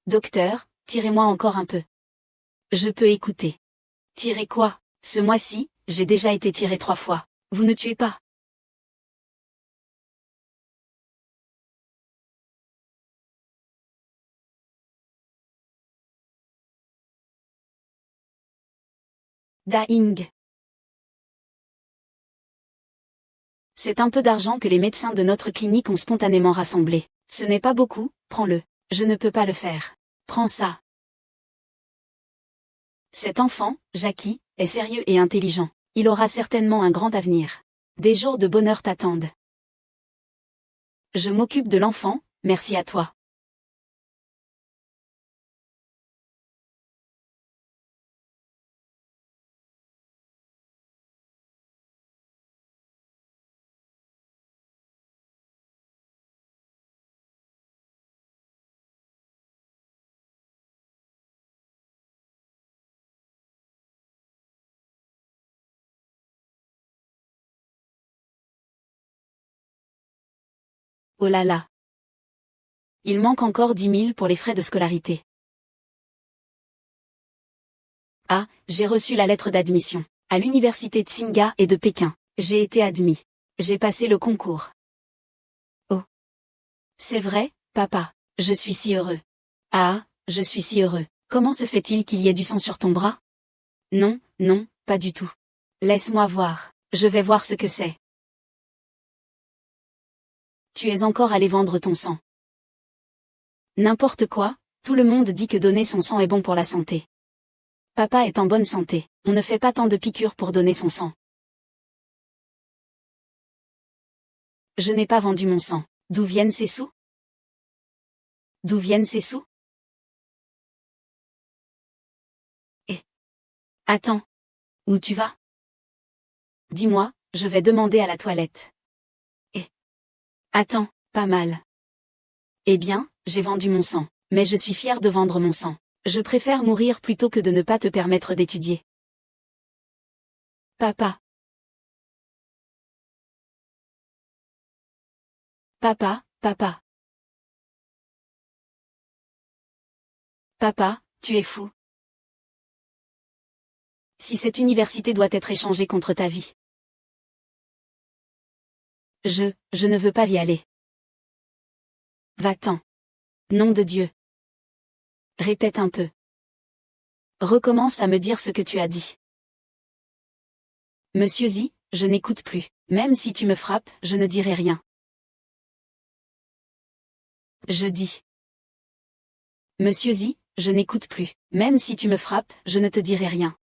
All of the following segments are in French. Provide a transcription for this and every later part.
Docteur, tirez-moi encore un peu. Je peux écouter. Tirer quoi? Ce mois-ci, j'ai déjà été tiré 3 fois. Vous ne tuez pas. Daing. C'est un peu d'argent que les médecins de notre clinique ont spontanément rassemblé. Ce n'est pas beaucoup, prends-le. Je ne peux pas le faire. Prends ça. Cet enfant, Jackie, est sérieux et intelligent. Il aura certainement un grand avenir. Des jours de bonheur t'attendent. Je m'occupe de l'enfant, merci à toi. Oh là là. Il manque encore 10 000 pour les frais de scolarité. Ah, j'ai reçu la lettre d'admission. À l'université de Tsinghua et de Pékin. J'ai été admis. J'ai passé le concours. Oh. C'est vrai, papa. Je suis si heureux. Ah, je suis si heureux. Comment se fait-il qu'il y ait du sang sur ton bras? Non, non, pas du tout. Laisse-moi voir. Je vais voir ce que c'est. Tu es encore allé vendre ton sang. N'importe quoi, tout le monde dit que donner son sang est bon pour la santé. Papa est en bonne santé. On ne fait pas tant de piqûres pour donner son sang. Je n'ai pas vendu mon sang. D'où viennent ces sous? D'où viennent ces sous? Eh. Attends. Où tu vas? Dis-moi, je vais demander à la toilette. Eh. Attends, pas mal. Eh bien, j'ai vendu mon sang. Mais je suis fière de vendre mon sang. Je préfère mourir plutôt que de ne pas te permettre d'étudier. Papa. Papa, papa. Papa, tu es fou. Si cette université doit être échangée contre ta vie. Je ne veux pas y aller. Va-t'en. Nom de Dieu. Répète un peu. Recommence à me dire ce que tu as dit. Monsieur Z, je n'écoute plus. Même si tu me frappes, je ne dirai rien. Je dis. Monsieur Z, je n'écoute plus. Même si tu me frappes, je ne te dirai rien.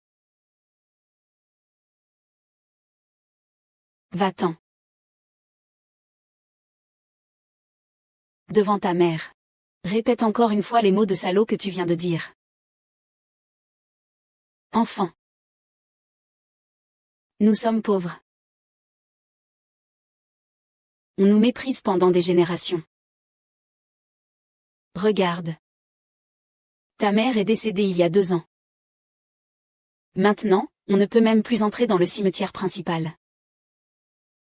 Va-t'en. Devant ta mère. Répète encore une fois les mots de salaud que tu viens de dire. Enfant. Nous sommes pauvres. On nous méprise pendant des générations. Regarde. Ta mère est décédée il y a 2 ans. Maintenant, on ne peut même plus entrer dans le cimetière principal.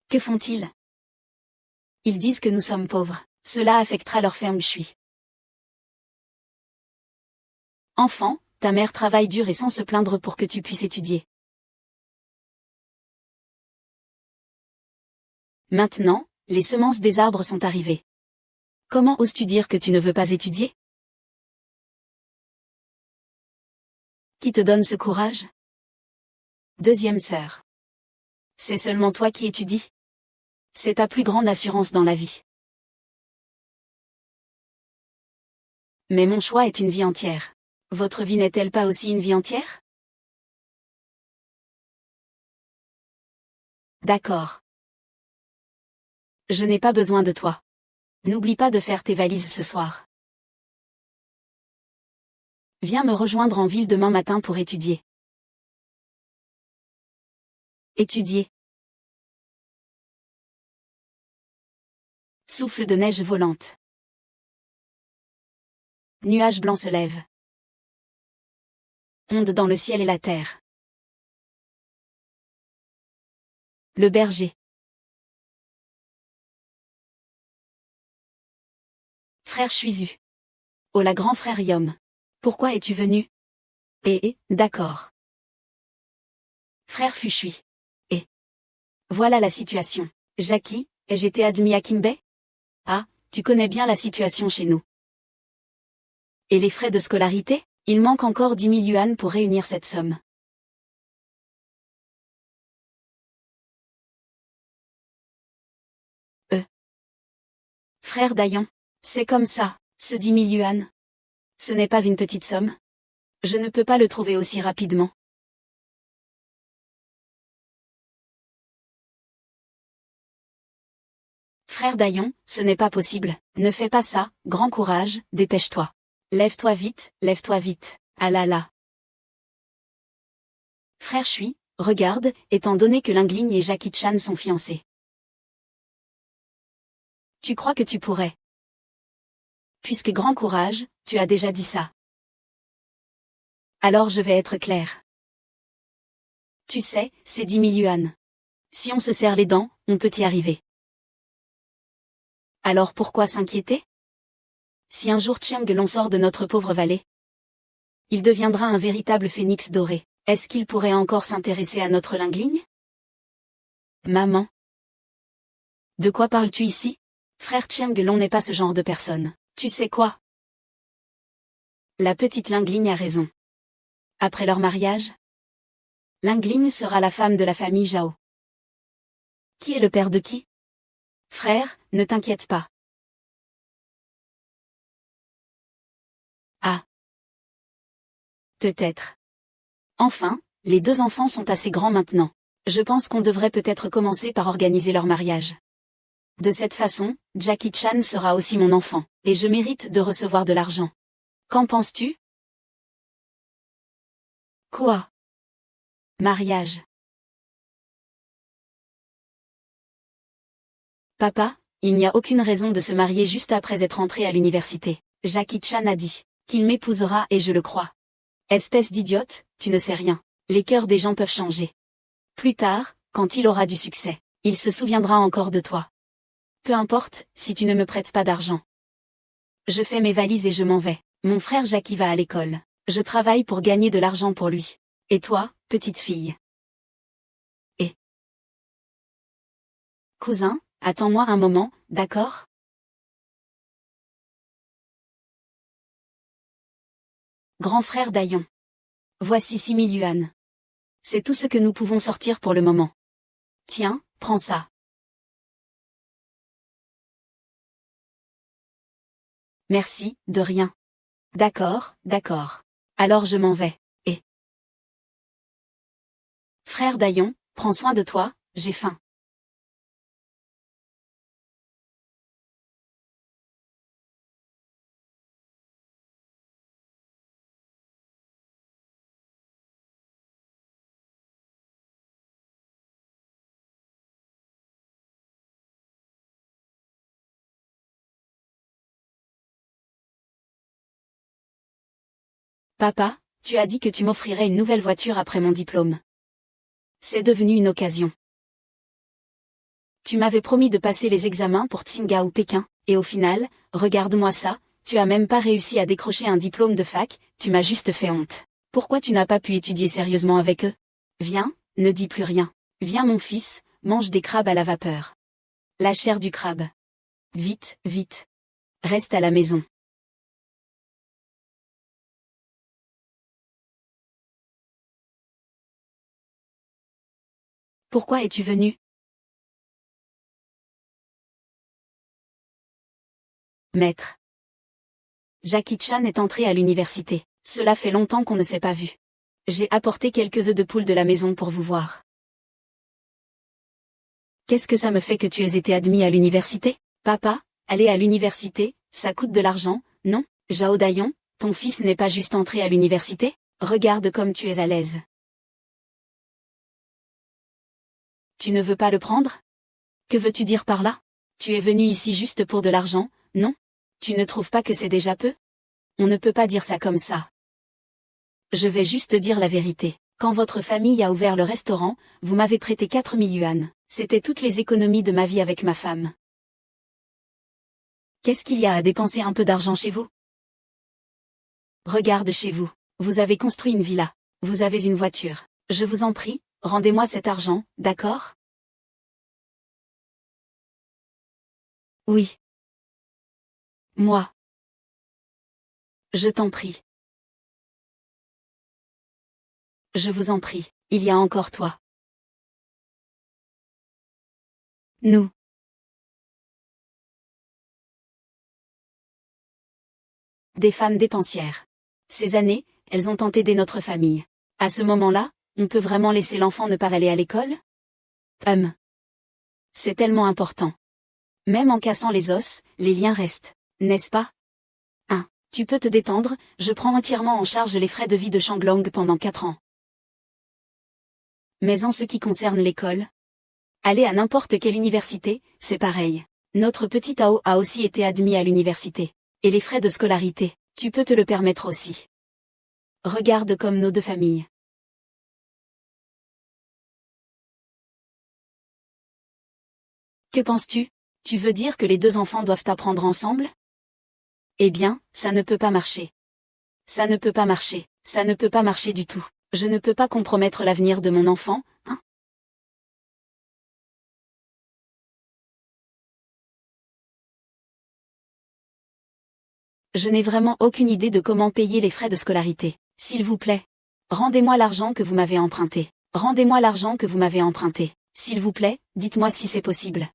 Que font-ils? Ils disent que nous sommes pauvres. Cela affectera leur feng shui. Enfant, ta mère travaille dur et sans se plaindre pour que tu puisses étudier. Maintenant, les semences des arbres sont arrivées. Comment oses-tu dire que tu ne veux pas étudier? Qui te donne ce courage? Deuxième sœur. C'est seulement toi qui étudies? C'est ta plus grande assurance dans la vie. Mais mon choix est une vie entière. Votre vie n'est-elle pas aussi une vie entière? D'accord. Je n'ai pas besoin de toi. N'oublie pas de faire tes valises ce soir. Viens me rejoindre en ville demain matin pour étudier. Étudier. Souffle de neige volante. Nuages blancs se lèvent. Onde dans le ciel et la terre. Le berger. Frère Shuizu. Oh la grand frère Yom. Pourquoi es-tu venu? D'accord. Frère Fushui. Et voilà la situation. Jackie, ai-je été admis à Kinbei? Ah, tu connais bien la situation chez nous. Et les frais de scolarité? Il manque encore 10 000 yuan pour réunir cette somme. Frère Dayan. C'est comme ça, ce 10 000 yuan. Ce n'est pas une petite somme. Je ne peux pas le trouver aussi rapidement. Frère Dayan, ce n'est pas possible. Ne fais pas ça, grand courage, dépêche-toi. Lève-toi vite, lève-toi vite. Ah là là. Frère Shui, regarde, étant donné que Lingling et Jackie Chan sont fiancés. Tu crois que tu pourrais? Puisque grand courage, tu as déjà dit ça. Alors je vais être clair. Tu sais, c'est 10 000 yuan. Si on se serre les dents, on peut y arriver. Alors pourquoi s'inquiéter? Si un jour Chiang Long sort de notre pauvre vallée, il deviendra un véritable phénix doré. Est-ce qu'il pourrait encore s'intéresser à notre Lingling? Maman. De quoi parles-tu ici? Frère Chiang Long n'est pas ce genre de personne. Tu sais quoi? La petite Lingling a raison. Après leur mariage, Lingling sera la femme de la famille Zhao. Qui est le père de qui? Frère, ne t'inquiète pas. Ah. Peut-être. Enfin, les deux enfants sont assez grands maintenant. Je pense qu'on devrait peut-être commencer par organiser leur mariage. De cette façon, Jackie Chan sera aussi mon enfant, et je mérite de recevoir de l'argent. Qu'en penses-tu? Quoi? Mariage. Papa, il n'y a aucune raison de se marier juste après être entré à l'université. Jackie Chan a dit qu'il m'épousera et je le crois. Espèce d'idiote, tu ne sais rien. Les cœurs des gens peuvent changer. Plus tard, quand il aura du succès, il se souviendra encore de toi. Peu importe, si tu ne me prêtes pas d'argent. Je fais mes valises et je m'en vais. Mon frère Jackie va à l'école. Je travaille pour gagner de l'argent pour lui. Et toi, petite fille? Et cousin, attends-moi un moment, d'accord? Grand frère Dayan. Voici 6 000 yuan. C'est tout ce que nous pouvons sortir pour le moment. Tiens, prends ça. Merci, de rien. D'accord, d'accord. Alors je m'en vais. Et frère Dayan, prends soin de toi, j'ai faim. Papa, tu as dit que tu m'offrirais une nouvelle voiture après mon diplôme. C'est devenu une occasion. Tu m'avais promis de passer les examens pour Tsinga ou Pékin, et au final, regarde-moi ça, tu as même pas réussi à décrocher un diplôme de fac, tu m'as juste fait honte. Pourquoi tu n'as pas pu étudier sérieusement avec eux? Viens, ne dis plus rien. Viens mon fils, mange des crabes à la vapeur. La chair du crabe. Vite, vite. Reste à la maison. Pourquoi es-tu venu? Maître. Jackie Chan est entré à l'université. Cela fait longtemps qu'on ne s'est pas vu. J'ai apporté quelques œufs de poule de la maison pour vous voir. Qu'est-ce que ça me fait que tu aies été admis à l'université? Papa, aller à l'université, ça coûte de l'argent, non? Zhao Dayan, ton fils n'est pas juste entré à l'université? Regarde comme tu es à l'aise. Tu ne veux pas le prendre? Que veux-tu dire par là? Tu es venu ici juste pour de l'argent, non? Tu ne trouves pas que c'est déjà peu? On ne peut pas dire ça comme ça. Je vais juste dire la vérité. Quand votre famille a ouvert le restaurant, vous m'avez prêté 4 000 yuan. C'était toutes les économies de ma vie avec ma femme. Qu'est-ce qu'il y a à dépenser un peu d'argent chez vous? Regarde chez vous. Vous avez construit une villa. Vous avez une voiture. Je vous en prie, rendez-moi cet argent, d'accord? Oui. Moi. Je t'en prie. Je vous en prie, il y a encore toi. Nous. Des femmes dépensières. Ces années, elles ont tenté d'aider notre famille. À ce moment-là, on peut vraiment laisser l'enfant ne pas aller à l'école? C'est tellement important. Même en cassant les os, les liens restent, n'est-ce pas? Tu peux te détendre, je prends entièrement en charge les frais de vie de Shanglong pendant 4 ans. Mais en ce qui concerne l'école, aller à n'importe quelle université, c'est pareil. Notre petit Tao a aussi été admis à l'université. Et les frais de scolarité, tu peux te le permettre aussi. Regarde comme nos deux familles. Que penses-tu? Tu veux dire que les deux enfants doivent apprendre ensemble? Eh bien, ça ne peut pas marcher. Ça ne peut pas marcher, ça ne peut pas marcher du tout. Je ne peux pas compromettre l'avenir de mon enfant, hein? Je n'ai vraiment aucune idée de comment payer les frais de scolarité. S'il vous plaît. Rendez-moi l'argent que vous m'avez emprunté. Rendez-moi l'argent que vous m'avez emprunté. S'il vous plaît, dites-moi si c'est possible.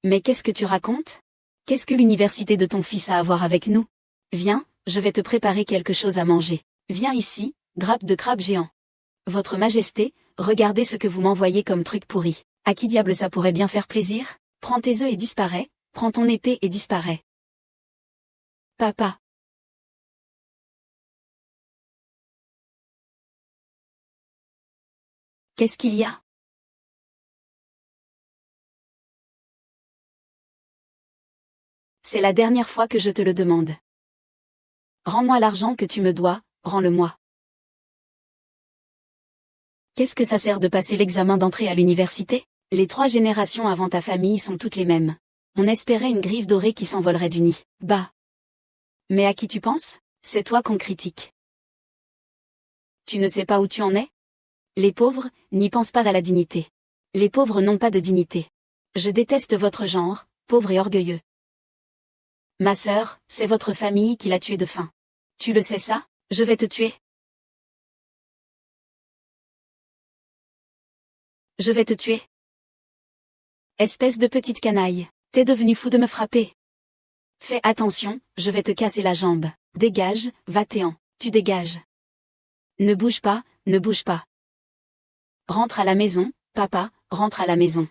Mais qu'est-ce que tu racontes? Qu'est-ce que l'université de ton fils a à voir avec nous? Viens, je vais te préparer quelque chose à manger. Viens ici, grappe de crabe géant. Votre Majesté, regardez ce que vous m'envoyez comme truc pourri. À qui diable ça pourrait bien faire plaisir? Prends tes œufs et disparais, prends ton épée et disparais. Papa. Qu'est-ce qu'il y a? C'est la dernière fois que je te le demande. Rends-moi l'argent que tu me dois, rends-le-moi. Qu'est-ce que ça sert de passer l'examen d'entrée à l'université? Les 3 générations avant ta famille sont toutes les mêmes. On espérait une griffe dorée qui s'envolerait du nid. Bah. Mais à qui tu penses? C'est toi qu'on critique. Tu ne sais pas où tu en es? Les pauvres, n'y pensent pas à la dignité. Les pauvres n'ont pas de dignité. Je déteste votre genre, pauvre et orgueilleux. Ma sœur, c'est votre famille qui l'a tué de faim. Tu le sais ça? Je vais te tuer. Je vais te tuer. Espèce de petite canaille, t'es devenu fou de me frapper. Fais attention, je vais te casser la jambe. Dégage, va-t'en, tu dégages. Ne bouge pas, ne bouge pas. Rentre à la maison, papa, rentre à la maison.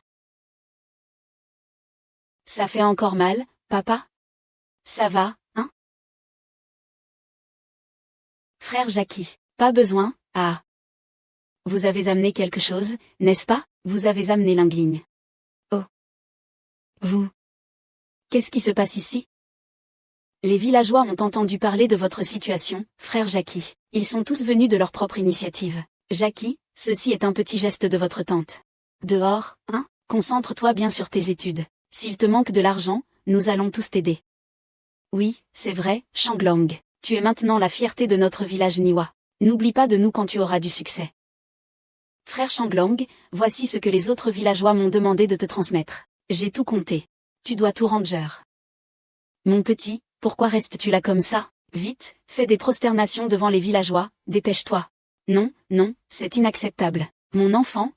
Ça fait encore mal, papa? Ça va, hein? Frère Jackie, pas besoin, ah. Vous avez amené quelque chose, n'est-ce pas? Vous avez amené l'Yingling. Oh. Vous. Qu'est-ce qui se passe ici? Les villageois ont entendu parler de votre situation, frère Jackie. Ils sont tous venus de leur propre initiative. Jackie, ceci est un petit geste de votre tante. Dehors, hein? Concentre-toi bien sur tes études. S'il te manque de l'argent, nous allons tous t'aider. Oui, c'est vrai, Shanglong. Tu es maintenant la fierté de notre village Niwa. N'oublie pas de nous quand tu auras du succès. Frère Shanglong, voici ce que les autres villageois m'ont demandé de te transmettre. J'ai tout compté. Tu dois tout ranger. Mon petit, pourquoi restes-tu là comme ça? Vite, fais des prosternations devant les villageois, dépêche-toi. Non, non, c'est inacceptable. Mon enfant,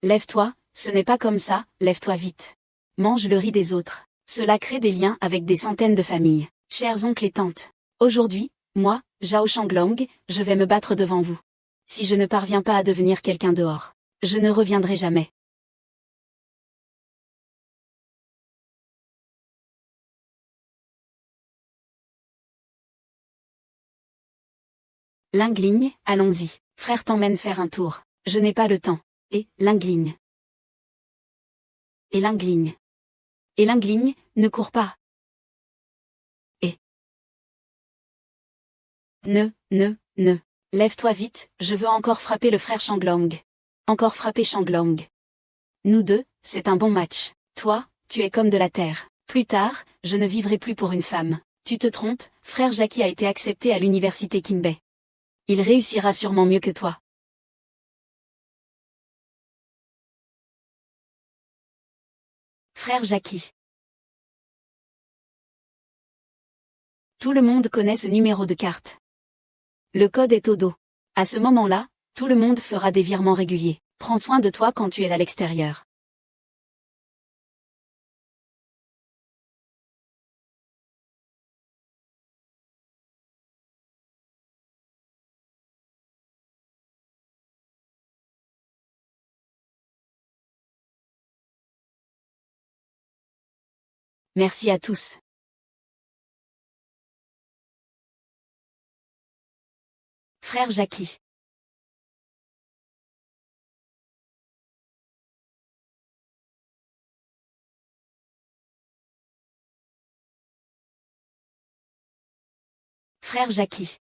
lève-toi, ce n'est pas comme ça, lève-toi vite. Mange le riz des autres. Cela crée des liens avec des centaines de familles. Chers oncles et tantes. Aujourd'hui, moi, Zhao Shanglong, je vais me battre devant vous. Si je ne parviens pas à devenir quelqu'un dehors, je ne reviendrai jamais. L'Yingling, allons-y. Frère t'emmène faire un tour. Je n'ai pas le temps. Et, l'Yingling. Et l'Yingling. Et l'Yingling, ne cours pas. Et. Ne. Lève-toi vite, je veux encore frapper le frère Shanglong. Encore frapper Shanglong. Nous deux, c'est un bon match. Toi, tu es comme de la terre. Plus tard, je ne vivrai plus pour une femme. Tu te trompes, frère Jackie a été accepté à l'université Kimbay. Il réussira sûrement mieux que toi. Frère Jackie. Tout le monde connaît ce numéro de carte. Le code est au dos. À ce moment-là, tout le monde fera des virements réguliers. Prends soin de toi quand tu es à l'extérieur. Merci à tous. Frère Jackie. Frère Jackie.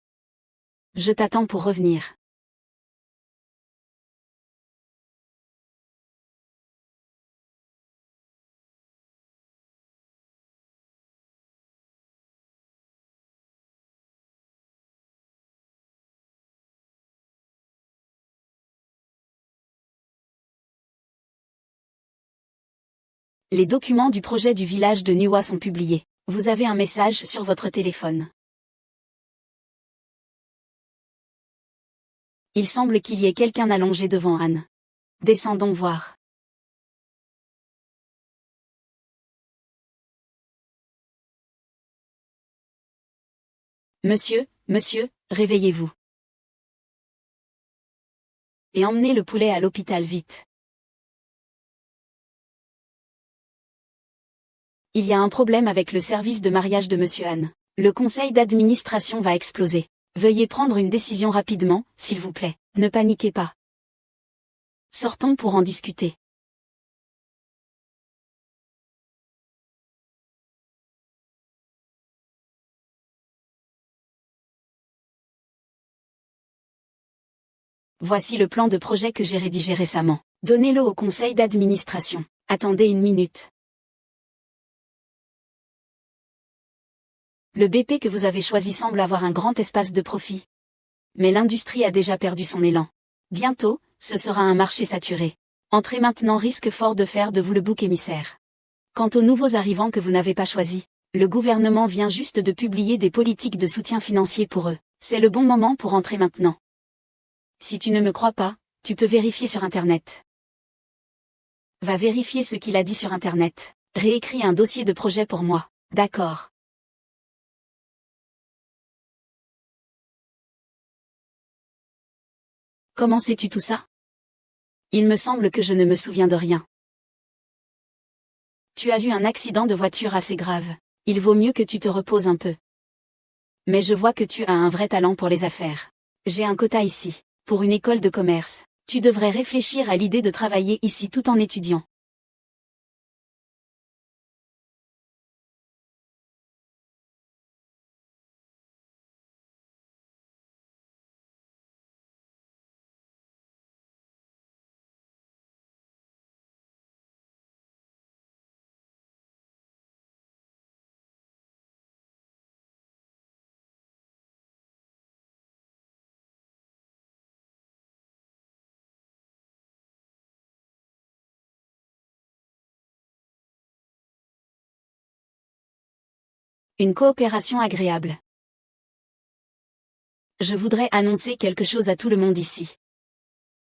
Je t'attends pour revenir. Les documents du projet du village de Nuwa sont publiés. Vous avez un message sur votre téléphone. Il semble qu'il y ait quelqu'un allongé devant Anne. Descendons voir. Monsieur, réveillez-vous. Et emmenez le poulet à l'hôpital vite. Il y a un problème avec le service de mariage de Monsieur Anne. Le conseil d'administration va exploser. Veuillez prendre une décision rapidement, s'il vous plaît. Ne paniquez pas. Sortons pour en discuter. Voici le plan de projet que j'ai rédigé récemment. Donnez-le au conseil d'administration. Attendez une minute. Le BP que vous avez choisi semble avoir un grand espace de profit. Mais l'industrie a déjà perdu son élan. Bientôt, ce sera un marché saturé. Entrez maintenant risque fort de faire de vous le bouc émissaire. Quant aux nouveaux arrivants que vous n'avez pas choisis, le gouvernement vient juste de publier des politiques de soutien financier pour eux. C'est le bon moment pour entrer maintenant. Si tu ne me crois pas, tu peux vérifier sur Internet. Va vérifier ce qu'il a dit sur Internet. Réécris un dossier de projet pour moi. D'accord. Comment sais-tu tout ça? Il me semble que je ne me souviens de rien. Tu as eu un accident de voiture assez grave. Il vaut mieux que tu te reposes un peu. Mais je vois que tu as un vrai talent pour les affaires. J'ai un quota ici, pour une école de commerce. Tu devrais réfléchir à l'idée de travailler ici tout en étudiant. Une coopération agréable. Je voudrais annoncer quelque chose à tout le monde ici.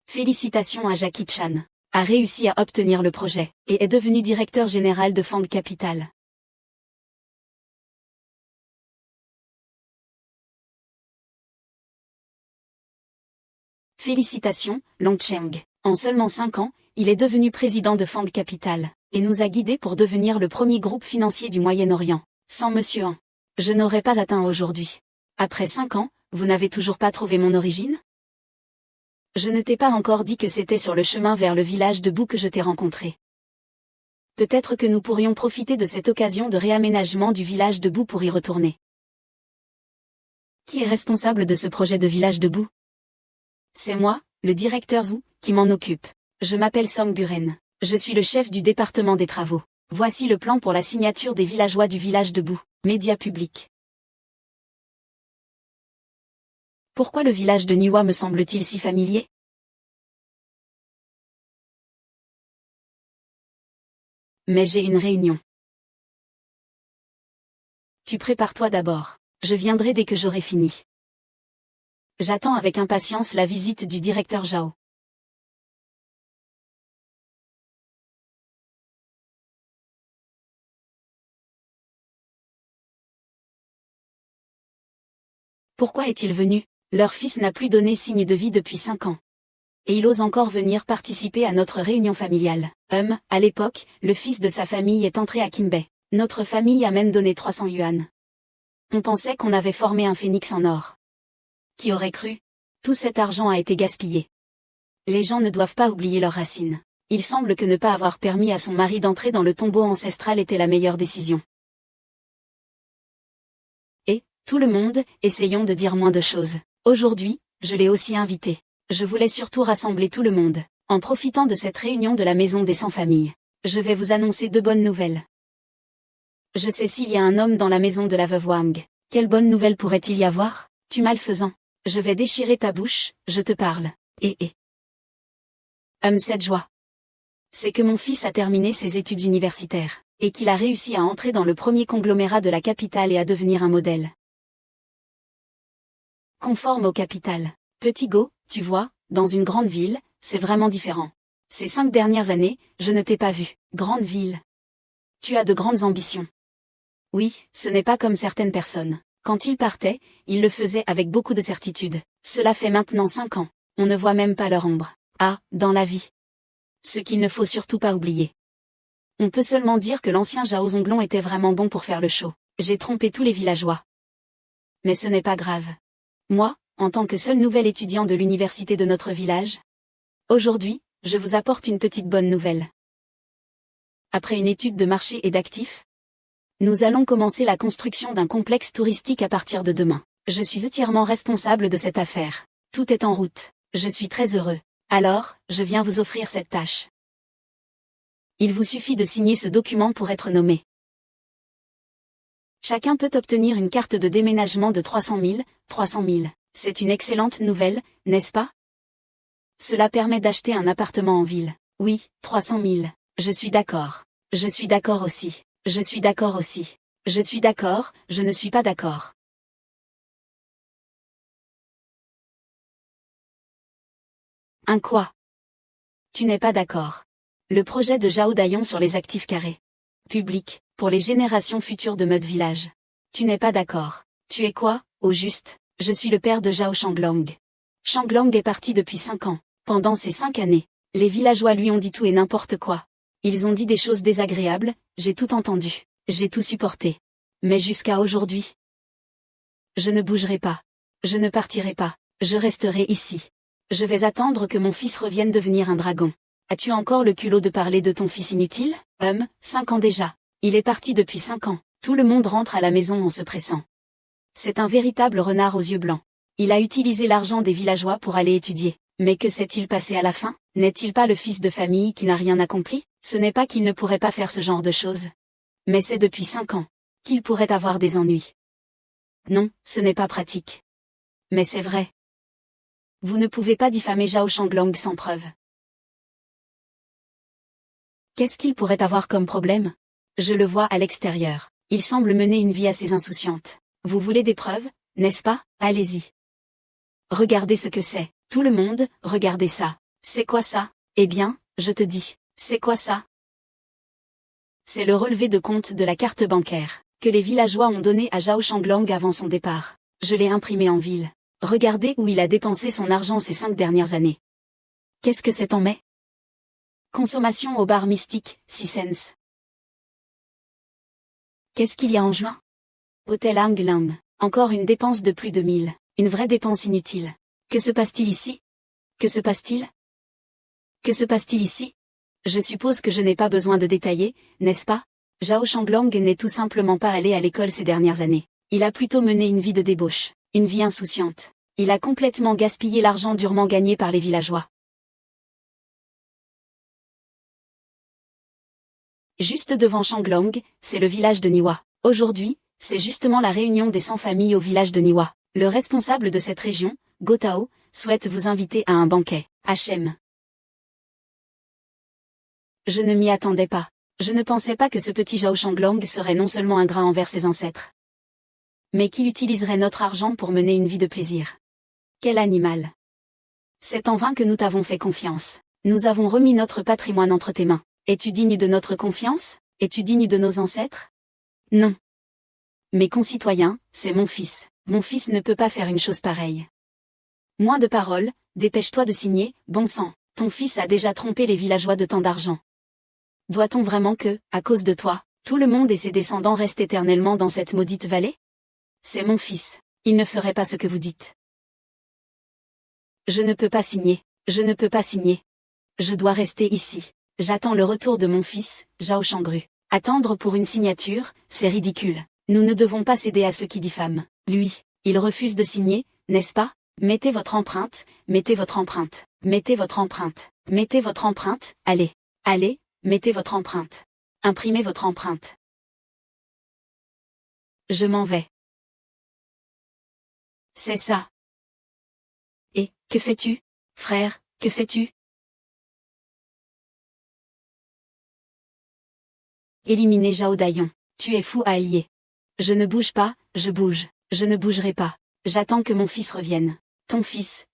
Félicitations à Jackie Chan. A réussi à obtenir le projet, et est devenu directeur général de Fang Capital. Félicitations, Long Cheng. En seulement 5 ans, il est devenu président de Fang Capital, et nous a guidés pour devenir le premier groupe financier du Moyen-Orient. Sans Monsieur Han, je n'aurais pas atteint aujourd'hui. Après 5 ans, vous n'avez toujours pas trouvé mon origine? Je ne t'ai pas encore dit que c'était sur le chemin vers le village de Bou que je t'ai rencontré. Peut-être que nous pourrions profiter de cette occasion de réaménagement du village de Bou pour y retourner. Qui est responsable de ce projet de village de Bou? C'est moi, le directeur Zhu, qui m'en occupe. Je m'appelle Song Buren. Je suis le chef du département des travaux. Voici le plan pour la signature des villageois du village de Bou. Médias publics. Pourquoi le village de Niwa me semble-t-il si familier? Mais j'ai une réunion. Tu prépares-toi d'abord. Je viendrai dès que j'aurai fini. J'attends avec impatience la visite du directeur Zhao. Pourquoi est-il venu? Leur fils n'a plus donné signe de vie depuis 5 ans. Et il ose encore venir participer à notre réunion familiale. À l'époque, le fils de sa famille est entré à Kinbei. Notre famille a même donné 300 yuan. On pensait qu'on avait formé un phénix en or. Qui aurait cru? Tout cet argent a été gaspillé. Les gens ne doivent pas oublier leurs racines. Il semble que ne pas avoir permis à son mari d'entrer dans le tombeau ancestral était la meilleure décision. Et, tout le monde, essayons de dire moins de choses. Aujourd'hui, je l'ai aussi invité. Je voulais surtout rassembler tout le monde. En profitant de cette réunion de la maison des 100 familles, je vais vous annoncer 2 bonnes nouvelles. Je sais s'il y a un homme dans la maison de la veuve Wang. Quelle bonne nouvelle pourrait-il y avoir? Tu malfaisant. Je vais déchirer ta bouche, je te parle. Cette joie. C'est que mon fils a terminé ses études universitaires, et qu'il a réussi à entrer dans le premier conglomérat de la capitale et à devenir un modèle conforme au capital. Petit Go, tu vois, dans une grande ville, c'est vraiment différent. Ces 5 dernières années, je ne t'ai pas vu. Grande ville. Tu as de grandes ambitions. Oui, ce n'est pas comme certaines personnes. Quand ils partaient, ils le faisaient avec beaucoup de certitude. Cela fait maintenant 5 ans. On ne voit même pas leur ombre. Dans la vie. Ce qu'il ne faut surtout pas oublier. On peut seulement dire que l'ancien Zhao Zonglong était vraiment bon pour faire le show. J'ai trompé tous les villageois. Mais ce n'est pas grave. Moi, en tant que seul nouvel étudiant de l'université de notre village, aujourd'hui, je vous apporte une petite bonne nouvelle. Après une étude de marché et d'actifs, nous allons commencer la construction d'un complexe touristique à partir de demain. Je suis entièrement responsable de cette affaire. Tout est en route. Je suis très heureux. Alors, je viens vous offrir cette tâche. Il vous suffit de signer ce document pour être nommé. Chacun peut obtenir une carte de déménagement de 300 000. C'est une excellente nouvelle, n'est-ce pas? Cela permet d'acheter un appartement en ville. Oui, 300 000. Je suis d'accord. Je suis d'accord aussi. Je suis d'accord aussi. Je suis d'accord, je ne suis pas d'accord. Un quoi? Tu n'es pas d'accord. Le projet de Zhao Dayon sur les actifs carrés publics, pour les générations futures de Mud Village. Tu n'es pas d'accord. Tu es quoi, au juste? Je suis le père de Zhao Shanglang. Shanglang est parti depuis 5 ans. Pendant ces 5 années, les villageois lui ont dit tout et n'importe quoi. Ils ont dit des choses désagréables, j'ai tout entendu. J'ai tout supporté. Mais jusqu'à aujourd'hui, je ne bougerai pas. Je ne partirai pas. Je resterai ici. Je vais attendre que mon fils revienne devenir un dragon. As-tu encore le culot de parler de ton fils inutile? 5 ans déjà. Il est parti depuis 5 ans. Tout le monde rentre à la maison en se pressant. C'est un véritable renard aux yeux blancs. Il a utilisé l'argent des villageois pour aller étudier. Mais que s'est-il passé à la fin? N'est-il pas le fils de famille qui n'a rien accompli? Ce n'est pas qu'il ne pourrait pas faire ce genre de choses. Mais c'est depuis 5 ans qu'il pourrait avoir des ennuis. Non, ce n'est pas pratique. Mais c'est vrai. Vous ne pouvez pas diffamer Zhao Shanglang sans preuve. Qu'est-ce qu'il pourrait avoir comme problème? Je le vois à l'extérieur. Il semble mener une vie assez insouciante. Vous voulez des preuves, n'est-ce pas? Allez-y. Regardez ce que c'est. Tout le monde, regardez ça. C'est quoi ça? Eh bien, je te dis, c'est quoi ça? C'est le relevé de compte de la carte bancaire, que les villageois ont donné à Zhao Shanglang avant son départ. Je l'ai imprimé en ville. Regardez où il a dépensé son argent ces 5 dernières années. Qu'est-ce que c'est en mai? Consommation au bar mystique, 6 cents. Qu'est-ce qu'il y a en juin? Hôtel Anglam. Encore une dépense de plus de 1000. Une vraie dépense inutile. Que se passe-t-il ici? Que se passe-t-il? Que se passe-t-il ici? Je suppose que je n'ai pas besoin de détailler, n'est-ce pas? Zhao Shanglang n'est tout simplement pas allé à l'école ces dernières années. Il a plutôt mené une vie de débauche, une vie insouciante. Il a complètement gaspillé l'argent durement gagné par les villageois. Juste devant Shanglang, c'est le village de Niwa. Aujourd'hui, C'est justement la réunion des 100 familles au village de Niwa. Le responsable de cette région, Gotao, souhaite vous inviter à un banquet. Hachem. Je ne m'y attendais pas. Je ne pensais pas que ce petit Zhao Shanglong serait non seulement ingrat envers ses ancêtres, mais qui utiliserait notre argent pour mener une vie de plaisir. Quel animal! C'est en vain que nous t'avons fait confiance. Nous avons remis notre patrimoine entre tes mains. Es-tu digne de notre confiance? Es-tu digne de nos ancêtres? Non. Mes concitoyens, c'est mon fils. Mon fils ne peut pas faire une chose pareille. Moins de paroles, dépêche-toi de signer, bon sang. Ton fils a déjà trompé les villageois de tant d'argent. Doit-on vraiment que, à cause de toi, tout le monde et ses descendants restent éternellement dans cette maudite vallée? C'est mon fils. Il ne ferait pas ce que vous dites. Je ne peux pas signer. Je ne peux pas signer. Je dois rester ici. J'attends le retour de mon fils, Zhao Shangru. Attendre pour une signature, c'est ridicule. Nous ne devons pas céder à ceux qui diffament. Lui, il refuse de signer, n'est-ce pas? Mettez votre empreinte, mettez votre empreinte, mettez votre empreinte, mettez votre empreinte, allez, allez, mettez votre empreinte. Imprimez votre empreinte. Je m'en vais. C'est ça. Et, que fais-tu, frère, que fais-tu? Éliminer Zhao Dayon. Tu es fou à allier. Je ne bouge pas, je bouge. Je ne bougerai pas. J'attends que mon fils revienne. Ton fils,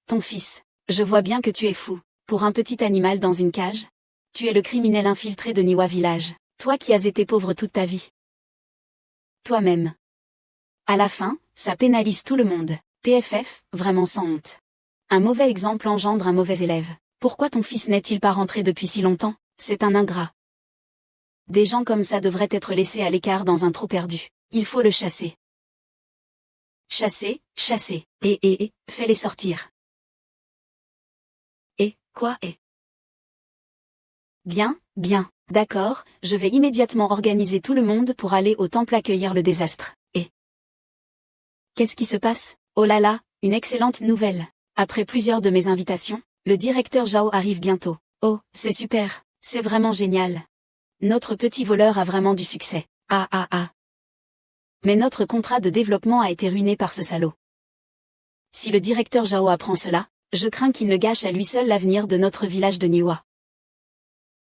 je vois bien que tu es fou. Pour un petit animal dans une cage? Tu es le criminel infiltré de Niwa Village. Toi qui as été pauvre toute ta vie. Toi-même. À la fin, ça pénalise tout le monde. PFF, vraiment sans honte. Un mauvais exemple engendre un mauvais élève. Pourquoi ton fils n'est-il pas rentré depuis si longtemps? C'est un ingrat. Des gens comme ça devraient être laissés à l'écart dans un trou perdu. Il faut le chasser. Chasser, chasser. Et, fais-les sortir. Et, quoi et? Bien, bien, d'accord, je vais immédiatement organiser tout le monde pour aller au temple accueillir le désastre. Et qu'est-ce qui se passe? Oh là là, une excellente nouvelle. Après plusieurs de mes invitations, le directeur Zhao arrive bientôt. Oh, c'est super, c'est vraiment génial. Notre petit voleur a vraiment du succès. Ah ah ah. Mais notre contrat de développement a été ruiné par ce salaud. Si le directeur Zhao apprend cela, je crains qu'il ne gâche à lui seul l'avenir de notre village de Niwa.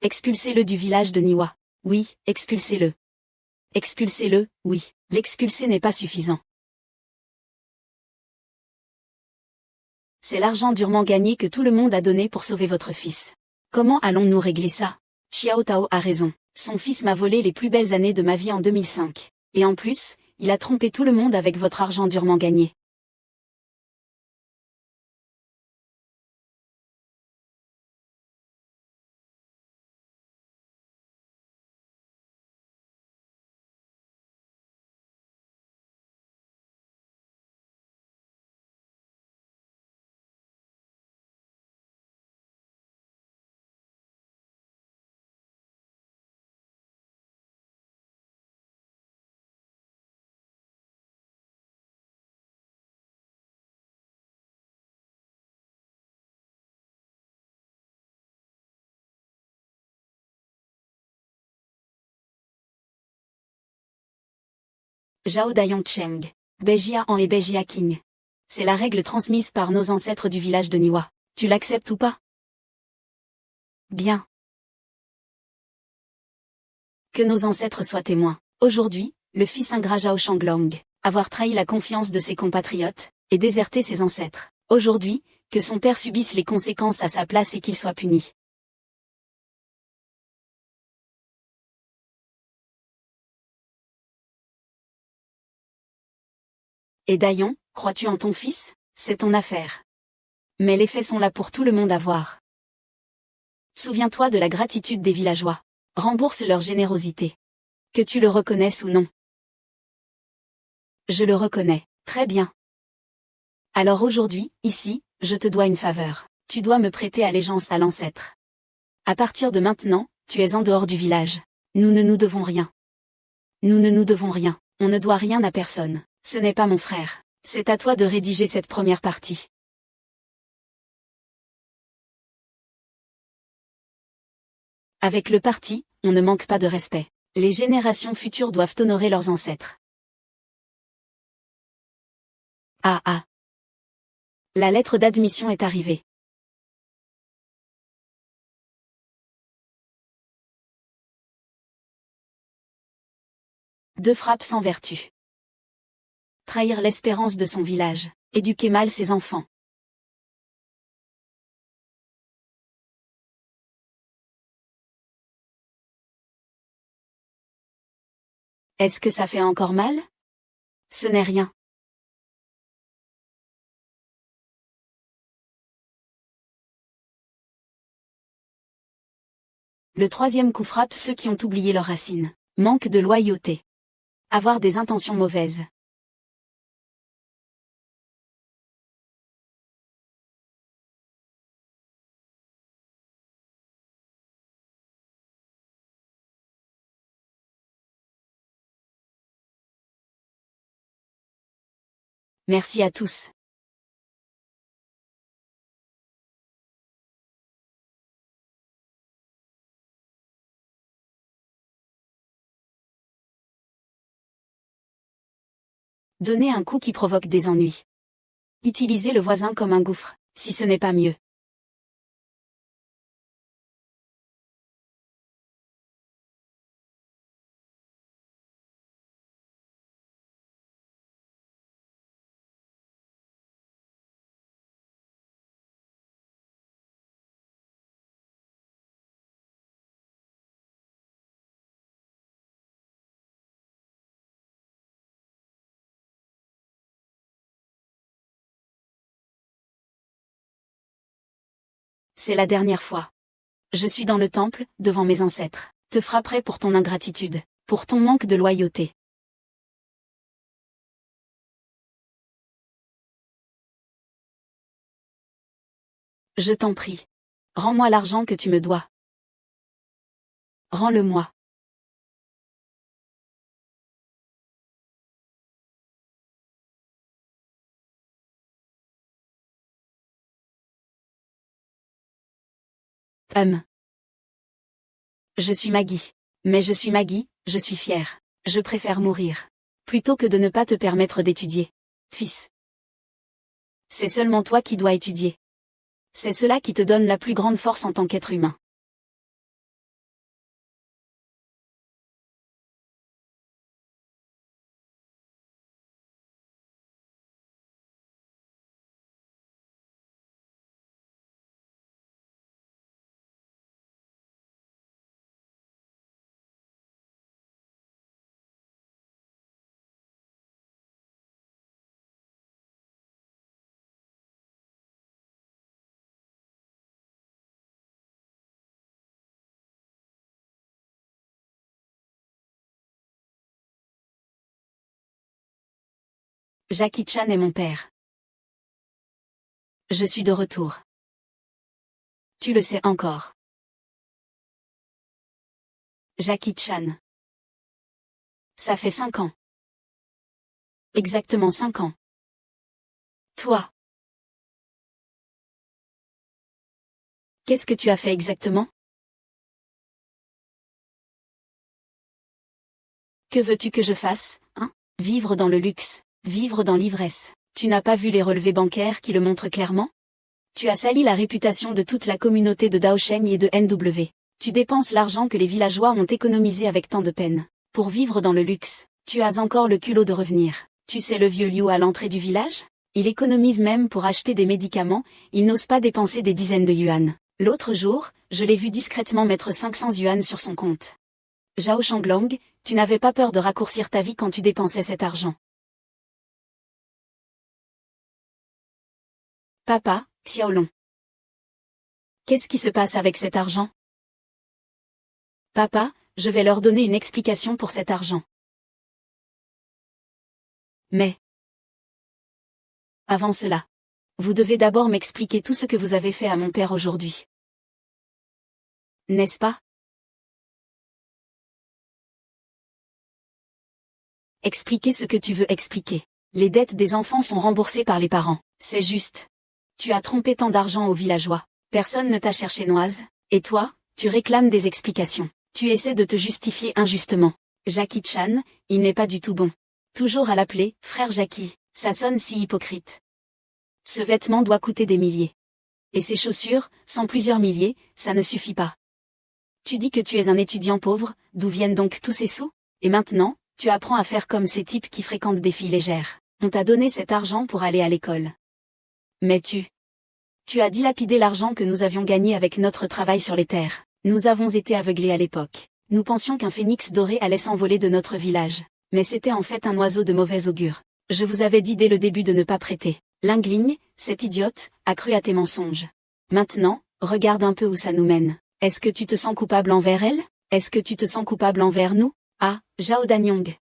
Expulsez-le du village de Niwa. Oui, expulsez-le. Expulsez-le, oui. L'expulser n'est pas suffisant. C'est l'argent durement gagné que tout le monde a donné pour sauver votre fils. Comment allons-nous régler ça? Xiao Tao a raison. Son fils m'a volé les plus belles années de ma vie en 2005. Et en plus, il a trompé tout le monde avec votre argent durement gagné. Zhao Dayong Cheng. Bejia en et Bejia King. C'est la règle transmise par nos ancêtres du village de Niwa. Tu l'acceptes ou pas? Bien. Que nos ancêtres soient témoins. Aujourd'hui, le fils ingrat Zhao Shanglong, avoir trahi la confiance de ses compatriotes, et déserté ses ancêtres. Aujourd'hui, que son père subisse les conséquences à sa place et qu'il soit puni. Et Dayon, crois-tu en ton fils? C'est ton affaire. Mais les faits sont là pour tout le monde à voir. Souviens-toi de la gratitude des villageois. Rembourse leur générosité. Que tu le reconnaisses ou non. Je le reconnais. Très bien. Alors aujourd'hui, ici, je te dois une faveur. Tu dois me prêter allégeance à l'ancêtre. À partir de maintenant, tu es en dehors du village. Nous ne nous devons rien. Nous ne nous devons rien. On ne doit rien à personne. Ce n'est pas mon frère. C'est à toi de rédiger cette première partie. Avec le parti, on ne manque pas de respect. Les générations futures doivent honorer leurs ancêtres. Ah ah. La lettre d'admission est arrivée. Deux frappes sans vertu. Trahir l'espérance de son village, éduquer mal ses enfants. Est-ce que ça fait encore mal? Ce n'est rien. Le troisième coup frappe ceux qui ont oublié leurs racines. Manque de loyauté. Avoir des intentions mauvaises. Merci à tous. Donnez un coup qui provoque des ennuis. Utilisez le voisin comme un gouffre, si ce n'est pas mieux. C'est la dernière fois. Je suis dans le temple, devant mes ancêtres. Te frapperai pour ton ingratitude, pour ton manque de loyauté. Je t'en prie. Rends-moi l'argent que tu me dois. Rends-le-moi. Je suis Maggie. Mais je suis Maggie, je suis fière. Je préfère mourir. Plutôt que de ne pas te permettre d'étudier. Fils. C'est seulement toi qui dois étudier. C'est cela qui te donne la plus grande force en tant qu'être humain. Jackie Chan est mon père. Je suis de retour. Tu le sais encore. Jackie Chan. Ça fait 5 ans. Exactement 5 ans. Toi. Qu'est-ce que tu as fait exactement? Que veux-tu que je fasse, hein? Vivre dans le luxe, vivre dans l'ivresse. Tu n'as pas vu les relevés bancaires qui le montrent clairement? Tu as sali la réputation de toute la communauté de Daosheng et de NW. Tu dépenses l'argent que les villageois ont économisé avec tant de peine. Pour vivre dans le luxe, tu as encore le culot de revenir. Tu sais le vieux Liu à l'entrée du village? Il économise même pour acheter des médicaments, il n'ose pas dépenser des dizaines de yuan. L'autre jour, je l'ai vu discrètement mettre 500 yuan sur son compte. Zhao Shanglong, tu n'avais pas peur de raccourcir ta vie quand tu dépensais cet argent. Papa, Xiaolong. Qu'est-ce qui se passe avec cet argent? Papa, je vais leur donner une explication pour cet argent. Mais, avant cela, vous devez d'abord m'expliquer tout ce que vous avez fait à mon père aujourd'hui. N'est-ce pas? Expliquer ce que tu veux expliquer. Les dettes des enfants sont remboursées par les parents, c'est juste. Tu as trompé tant d'argent aux villageois. Personne ne t'a cherché noise, et toi, tu réclames des explications. Tu essaies de te justifier injustement. Jackie Chan, il n'est pas du tout bon. Toujours à l'appeler, frère Jackie, Ça sonne si hypocrite. Ce vêtement doit coûter des milliers. Et ces chaussures, sans plusieurs milliers, ça ne suffit pas. Tu dis que tu es un étudiant pauvre, d'où viennent donc tous ces sous? Et maintenant, tu apprends à faire comme ces types qui fréquentent des filles légères. On t'a donné cet argent pour aller à l'école. Mais tu as dilapidé l'argent que nous avions gagné avec notre travail sur les terres. Nous avons été aveuglés à l'époque. Nous pensions qu'un phénix doré allait s'envoler de notre village. Mais c'était en fait un oiseau de mauvais augure. Je vous avais dit dès le début de ne pas prêter. Lingling, cette idiote, a cru à tes mensonges. Maintenant, regarde un peu où ça nous mène. Est-ce que tu te sens coupable envers elle? Est-ce que tu te sens coupable envers nous? Ah, Zhao Danyong.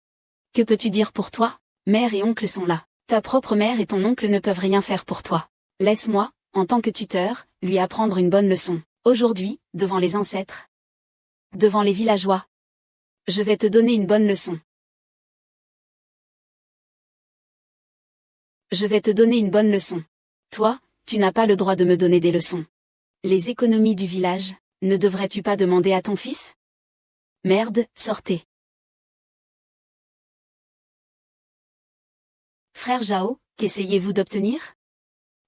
Que peux-tu dire pour toi? Mère et oncle sont là. Ta propre mère et ton oncle ne peuvent rien faire pour toi. Laisse-moi, en tant que tuteur, lui apprendre une bonne leçon. Aujourd'hui, devant les ancêtres. Devant les villageois. Je vais te donner une bonne leçon. Je vais te donner une bonne leçon. Toi, tu n'as pas le droit de me donner des leçons. Les économies du village, ne devrais-tu pas demander à ton fils? Merde, sortez. Frère Zhao, qu'essayez-vous d'obtenir?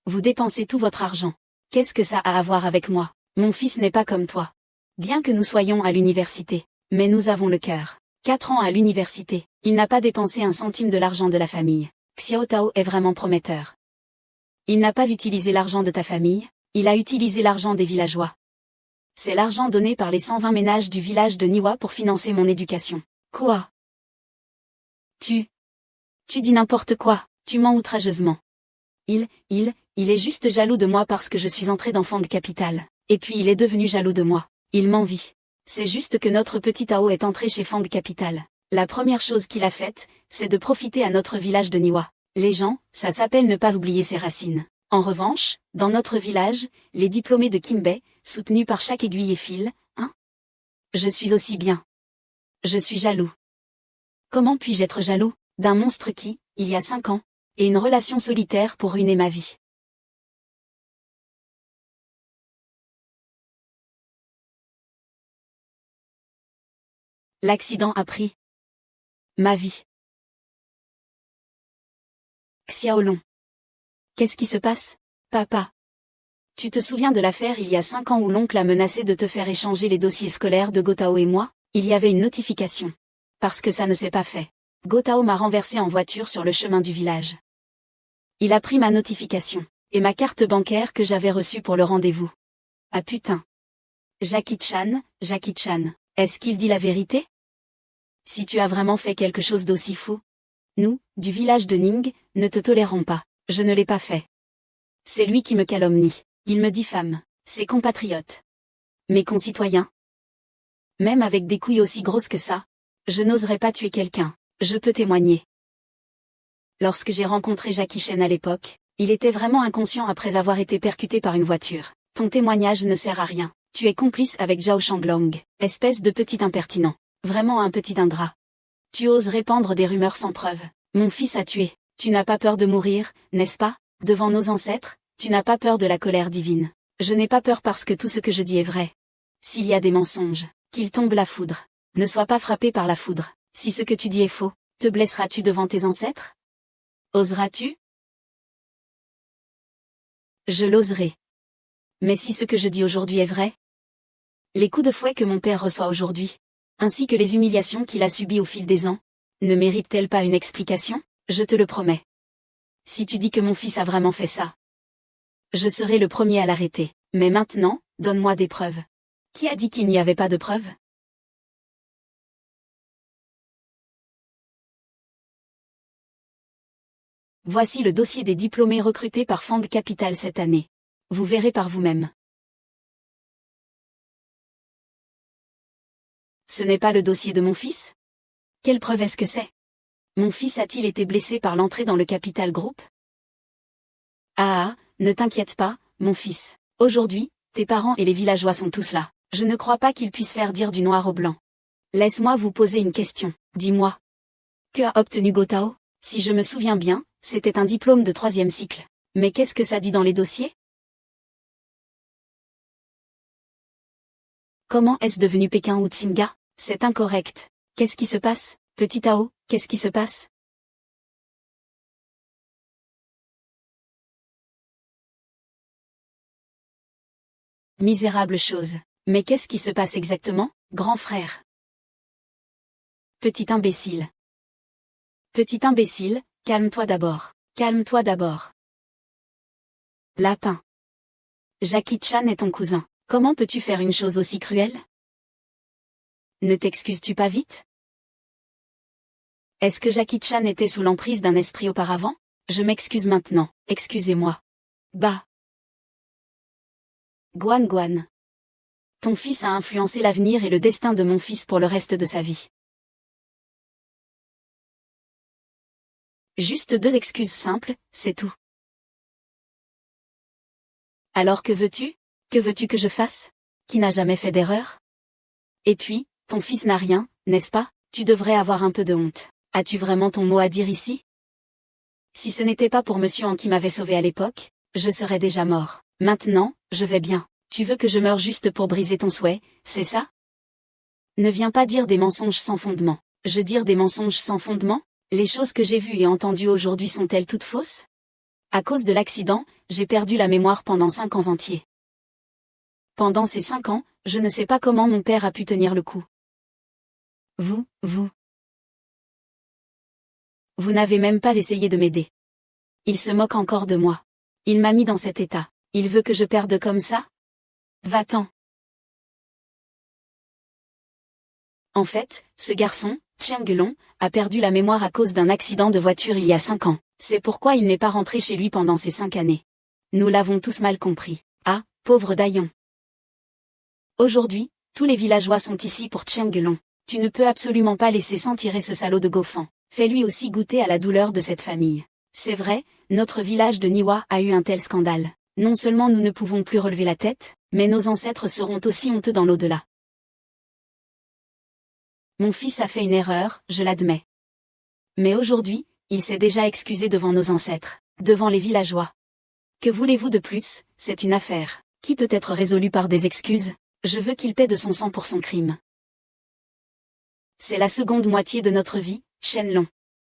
Vous dépensez tout votre argent. Qu'est-ce que ça a à voir avec moi? Mon fils n'est pas comme toi. Bien que nous soyons à l'université, mais nous avons le cœur. 4 ans à l'université, il n'a pas dépensé un centime de l'argent de la famille. Xiao Tao est vraiment prometteur. Il n'a pas utilisé l'argent de ta famille, il a utilisé l'argent des villageois. C'est l'argent donné par les 120 ménages du village de Niwa pour financer mon éducation. Quoi? Tu dis n'importe quoi, tu mens outrageusement. Il est juste jaloux de moi parce que je suis entré dans Fang Capital. Et puis il est devenu jaloux de moi. Il m'envie. C'est juste que notre petit Tao est entré chez Fang Capital. La première chose qu'il a faite, c'est de profiter à notre village de Niwa. Les gens, ça s'appelle ne pas oublier ses racines. En revanche, dans notre village, les diplômés de Kimbei, soutenus par chaque aiguille et fil, hein? Je suis aussi bien. Je suis jaloux. Comment puis-je être jaloux d'un monstre qui, il y a 5 ans, et une relation solitaire pour ruiner ma vie? L'accident a pris ma vie. Xiaolong. Qu'est-ce qui se passe, papa? Tu te souviens de l'affaire il y a 5 ans où l'oncle a menacé de te faire échanger les dossiers scolaires de Gotao et moi? Il y avait une notification. Parce que ça ne s'est pas fait. Gotao m'a renversé en voiture sur le chemin du village. Il a pris ma notification, et ma carte bancaire que j'avais reçue pour le rendez-vous. Ah putain. Jackie-chan, est-ce qu'il dit la vérité? Si tu as vraiment fait quelque chose d'aussi fou, nous, du village de Ning, ne te tolérons pas. Je ne l'ai pas fait. C'est lui qui me calomnie. Il me diffame. Ses compatriotes. Mes concitoyens. Même avec des couilles aussi grosses que ça, je n'oserais pas tuer quelqu'un. Je peux témoigner. Lorsque j'ai rencontré Jackie Chan à l'époque, il était vraiment inconscient après avoir été percuté par une voiture. Ton témoignage ne sert à rien. Tu es complice avec Zhao Shanglong, espèce de petit impertinent. Vraiment un petit ingrat. Tu oses répandre des rumeurs sans preuve. Mon fils a tué. Tu n'as pas peur de mourir, n'est-ce pas? Devant nos ancêtres, tu n'as pas peur de la colère divine. Je n'ai pas peur parce que tout ce que je dis est vrai. S'il y a des mensonges, qu'il tombe la foudre. Ne sois pas frappé par la foudre. Si ce que tu dis est faux, te blesseras-tu devant tes ancêtres? Oseras-tu? Je l'oserai. Mais si ce que je dis aujourd'hui est vrai? Les coups de fouet que mon père reçoit aujourd'hui, ainsi que les humiliations qu'il a subies au fil des ans, ne méritent-elles pas une explication? Je te le promets. Si tu dis que mon fils a vraiment fait ça, je serai le premier à l'arrêter. Mais maintenant, donne-moi des preuves. Qui a dit qu'il n'y avait pas de preuves? Voici le dossier des diplômés recrutés par Fang Capital cette année. Vous verrez par vous-même. Ce n'est pas le dossier de mon fils? Quelle preuve est-ce que c'est? Mon fils a-t-il été blessé par l'entrée dans le Capital Group? Ah, ne t'inquiète pas, mon fils. Aujourd'hui, tes parents et les villageois sont tous là. Je ne crois pas qu'ils puissent faire dire du noir au blanc. Laisse-moi vous poser une question. Dis-moi. Que a obtenu Gotao? Si je me souviens bien, c'était un diplôme de 3e cycle. Mais qu'est-ce que ça dit dans les dossiers? Comment est-ce devenu Pékin ou Tsinga? C'est incorrect. Qu'est-ce qui se passe, petit Tao? Qu'est-ce qui se passe? Misérable chose. Mais qu'est-ce qui se passe exactement, grand frère? Petit imbécile. Petit imbécile, calme-toi d'abord. Calme-toi d'abord. Lapin. Jackie Chan est ton cousin. Comment peux-tu faire une chose aussi cruelle? Ne t'excuses-tu pas vite? Est-ce que Jackie Chan était sous l'emprise d'un esprit auparavant? Je m'excuse maintenant, excusez-moi. Bah. Guan Guan. Ton fils a influencé l'avenir et le destin de mon fils pour le reste de sa vie. Juste 2 excuses simples, c'est tout. Alors que veux-tu? Que veux-tu que je fasse? Qui n'a jamais fait d'erreur? Et puis, ton fils n'a rien, n'est-ce pas? Tu devrais avoir un peu de honte. As-tu vraiment ton mot à dire ici? Si ce n'était pas pour monsieur An qui m'avait sauvé à l'époque, je serais déjà mort. Maintenant, je vais bien. Tu veux que je meure juste pour briser ton souhait, c'est ça? Ne viens pas dire des mensonges sans fondement. Je dire des mensonges sans fondement? Les choses que j'ai vues et entendues aujourd'hui sont-elles toutes fausses? À cause de l'accident, j'ai perdu la mémoire pendant 5 ans entiers. Pendant ces 5 ans, je ne sais pas comment mon père a pu tenir le coup. Vous n'avez même pas essayé de m'aider. Il se moque encore de moi. Il m'a mis dans cet état. Il veut que je perde comme ça? Va-t'en. En fait, ce garçon, Cheng Long, a perdu la mémoire à cause d'un accident de voiture il y a 5 ans. C'est pourquoi il n'est pas rentré chez lui pendant ces 5 années. Nous l'avons tous mal compris. Ah, pauvre Daillon. Aujourd'hui, tous les villageois sont ici pour Cheng Long. Tu ne peux absolument pas laisser s'en tirer ce salaud de Gofan. Fais-lui aussi goûter à la douleur de cette famille. C'est vrai, notre village de Niwa a eu un tel scandale. Non seulement nous ne pouvons plus relever la tête, mais nos ancêtres seront aussi honteux dans l'au-delà. Mon fils a fait une erreur, je l'admets. Mais aujourd'hui, il s'est déjà excusé devant nos ancêtres, devant les villageois. Que voulez-vous de plus? C'est une affaire qui peut être résolue par des excuses. Je veux qu'il paie de son sang pour son crime. C'est la seconde moitié de notre vie, Shenlong.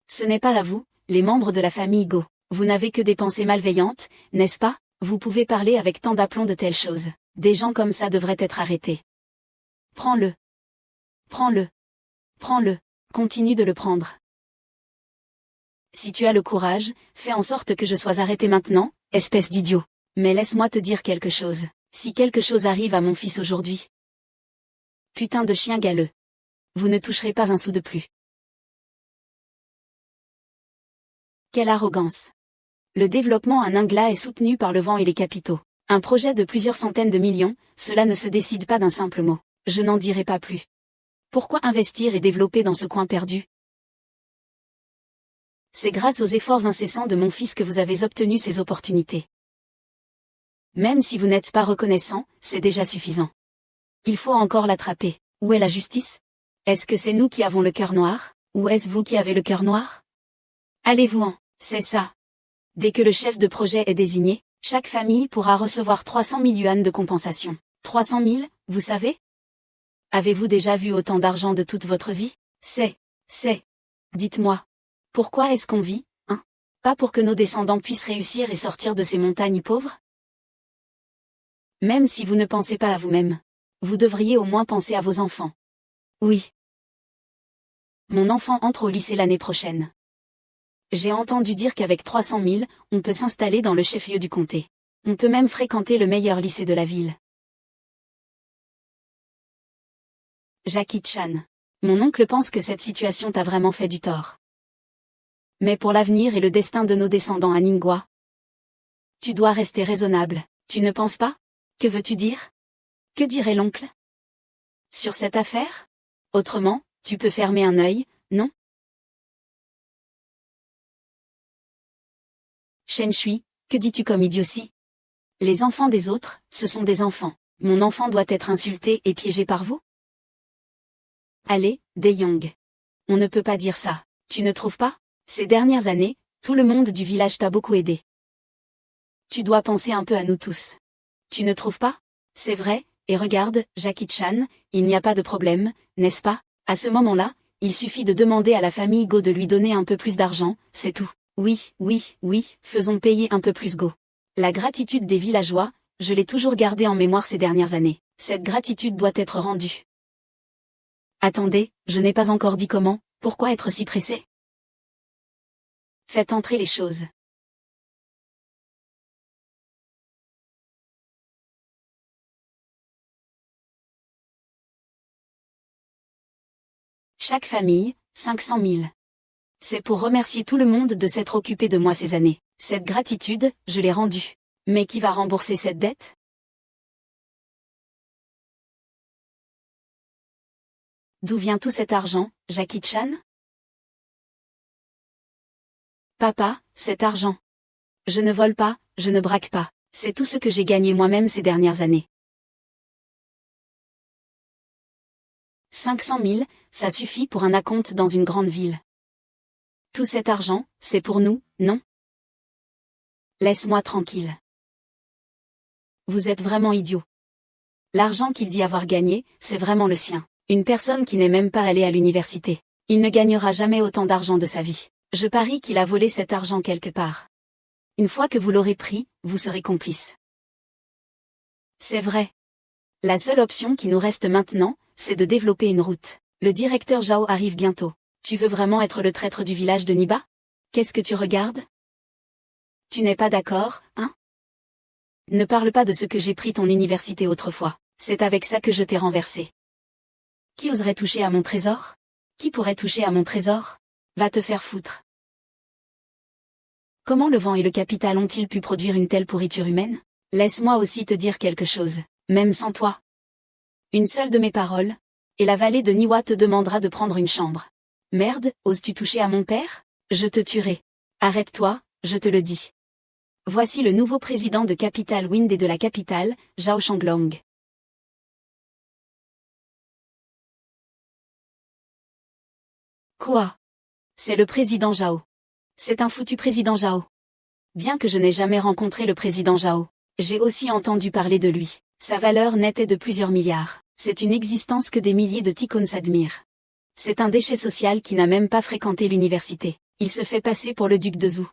Ce n'est pas à vous, les membres de la famille Go. Vous n'avez que des pensées malveillantes, n'est-ce pas? Vous pouvez parler avec tant d'aplomb de telles choses. Des gens comme ça devraient être arrêtés. Prends-le. Prends-le. Prends-le. Continue de le prendre. Si tu as le courage, fais en sorte que je sois arrêté maintenant, espèce d'idiot. Mais laisse-moi te dire quelque chose. Si quelque chose arrive à mon fils aujourd'hui. Putain de chien galeux. Vous ne toucherez pas un sou de plus. Quelle arrogance. Le développement à Ningla est soutenu par le vent et les capitaux. Un projet de plusieurs centaines de millions, cela ne se décide pas d'un simple mot. Je n'en dirai pas plus. Pourquoi investir et développer dans ce coin perdu? C'est grâce aux efforts incessants de mon fils que vous avez obtenu ces opportunités. Même si vous n'êtes pas reconnaissant, c'est déjà suffisant. Il faut encore l'attraper. Où est la justice? Est-ce que c'est nous qui avons le cœur noir, ou est-ce vous qui avez le cœur noir? Allez-vous-en, c'est ça. Dès que le chef de projet est désigné, chaque famille pourra recevoir 300 000 yuan de compensation. 300 000, vous savez? Avez-vous déjà vu autant d'argent de toute votre vie? Dites-moi. Pourquoi est-ce qu'on vit, hein? Pas pour que nos descendants puissent réussir et sortir de ces montagnes pauvres? Même si vous ne pensez pas à vous-même, vous devriez au moins penser à vos enfants. Oui. Mon enfant entre au lycée l'année prochaine. J'ai entendu dire qu'avec 300 000, on peut s'installer dans le chef-lieu du comté. On peut même fréquenter le meilleur lycée de la ville. Jackie Chan. Mon oncle pense que cette situation t'a vraiment fait du tort. Mais pour l'avenir et le destin de nos descendants à Ningwa, tu dois rester raisonnable, tu ne penses pas? Que veux-tu dire? Que dirait l'oncle? Sur cette affaire? Autrement, tu peux fermer un œil, non? Shen Shui, que dis-tu comme idiotie? Les enfants des autres, ce sont des enfants. Mon enfant doit être insulté et piégé par vous? Allez, De Yong. On ne peut pas dire ça, tu ne trouves pas? Ces dernières années, tout le monde du village t'a beaucoup aidé. Tu dois penser un peu à nous tous. Tu ne trouves pas? C'est vrai, et regarde, Jackie Chan, il n'y a pas de problème, n'est-ce pas? À ce moment-là, il suffit de demander à la famille Go de lui donner un peu plus d'argent, c'est tout. Oui, faisons payer un peu plus Go. La gratitude des villageois, je l'ai toujours gardé en mémoire ces dernières années. Cette gratitude doit être rendue. Attendez, je n'ai pas encore dit comment, pourquoi être si pressé? Faites entrer les choses. Chaque famille, 500 000. C'est pour remercier tout le monde de s'être occupé de moi ces années. Cette gratitude, je l'ai rendue. Mais qui va rembourser cette dette? D'où vient tout cet argent, Jackie Chan? Papa, cet argent. Je ne vole pas, je ne braque pas. C'est tout ce que j'ai gagné moi-même ces dernières années. 500 000, ça suffit pour un acompte dans une grande ville. Tout cet argent, c'est pour nous, non? Laisse-moi tranquille. Vous êtes vraiment idiot. L'argent qu'il dit avoir gagné, c'est vraiment le sien. Une personne qui n'est même pas allée à l'université. Il ne gagnera jamais autant d'argent de sa vie. Je parie qu'il a volé cet argent quelque part. Une fois que vous l'aurez pris, vous serez complice. C'est vrai. La seule option qui nous reste maintenant, c'est de développer une route. Le directeur Zhao arrive bientôt. Tu veux vraiment être le traître du village de Niba? Qu'est-ce que tu regardes? Tu n'es pas d'accord, hein? Ne parle pas de ce que j'ai pris ton université autrefois. C'est avec ça que je t'ai renversé. Qui oserait toucher à mon trésor? Qui pourrait toucher à mon trésor? Va te faire foutre. Comment le vent et le capital ont-ils pu produire une telle pourriture humaine? Laisse-moi aussi te dire quelque chose, même sans toi. Une seule de mes paroles, et la vallée de Niwa te demandera de prendre une chambre. Merde, oses-tu toucher à mon père? Je te tuerai. Arrête-toi, je te le dis. Voici le nouveau président de Capital Wind et de la capitale, Zhao Shanglong. Quoi? C'est le président Zhao. C'est un foutu président Zhao. Bien que je n'ai jamais rencontré le président Zhao, j'ai aussi entendu parler de lui. Sa valeur nette est de plusieurs milliards. C'est une existence que des milliers de ticônes s'admirent. C'est un déchet social qui n'a même pas fréquenté l'université. Il se fait passer pour le duc de Zhou.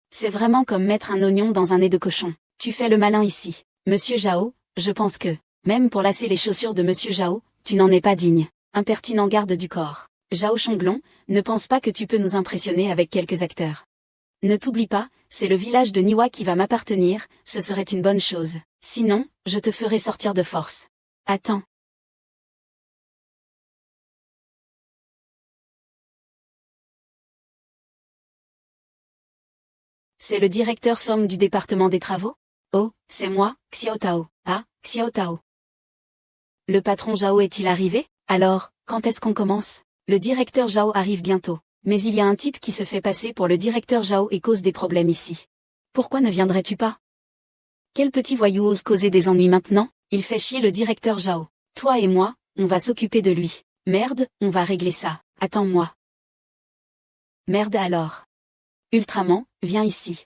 C'est vraiment comme mettre un oignon dans un nez de cochon. Tu fais le malin ici. Monsieur Zhao, je pense que, même pour lasser les chaussures de Monsieur Zhao, tu n'en es pas digne. Impertinent garde du corps. Zhao Shanglong, ne pense pas que tu peux nous impressionner avec quelques acteurs. Ne t'oublie pas, c'est le village de Niwa qui va m'appartenir, ce serait une bonne chose. Sinon, je te ferai sortir de force. Attends. C'est le directeur Song du département des travaux? Oh, c'est moi, Xiao Tao. Ah, Xiao Tao. Le patron Zhao est-il arrivé? Alors, quand est-ce qu'on commence? Le directeur Zhao arrive bientôt. Mais il y a un type qui se fait passer pour le directeur Zhao et cause des problèmes ici. Pourquoi ne viendrais-tu pas? Quel petit voyou ose causer des ennuis maintenant? Il fait chier le directeur Zhao. Toi et moi, on va s'occuper de lui. Merde, on va régler ça. Attends-moi. Merde alors. Ultraman, viens ici.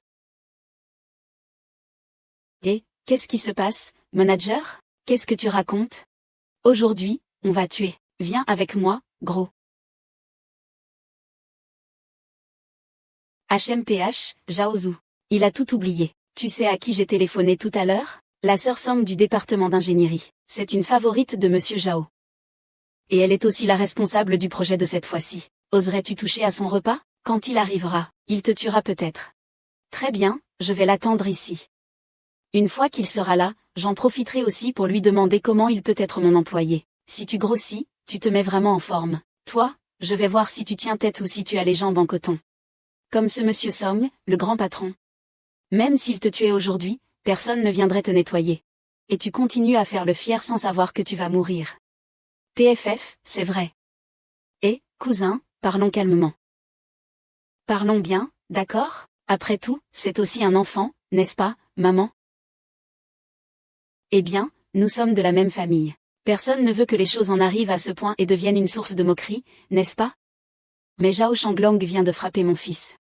Et, qu'est-ce qui se passe, manager? Qu'est-ce que tu racontes? Aujourd'hui, on va tuer. Viens avec moi, gros. HMPH, Zhao. Il a tout oublié. Tu sais à qui j'ai téléphoné tout à l'heure? La sœur Song du département d'ingénierie. C'est une favorite de Monsieur Zhao. Et elle est aussi la responsable du projet de cette fois-ci. Oserais-tu toucher à son repas? Quand il arrivera, il te tuera peut-être. Très bien, je vais l'attendre ici. Une fois qu'il sera là, j'en profiterai aussi pour lui demander comment il peut être mon employé. Si tu grossis, tu te mets vraiment en forme. Toi, je vais voir si tu tiens tête ou si tu as les jambes en coton. Comme ce monsieur Song, le grand patron. Même s'il te tuait aujourd'hui, personne ne viendrait te nettoyer. Et tu continues à faire le fier sans savoir que tu vas mourir. PFF, c'est vrai. Et, cousin, parlons calmement. Parlons bien, d'accord? Après tout, c'est aussi un enfant, n'est-ce pas, maman? Eh bien, nous sommes de la même famille. Personne ne veut que les choses en arrivent à ce point et deviennent une source de moquerie, n'est-ce pas? Mais Zhao Shanglong vient de frapper mon fils.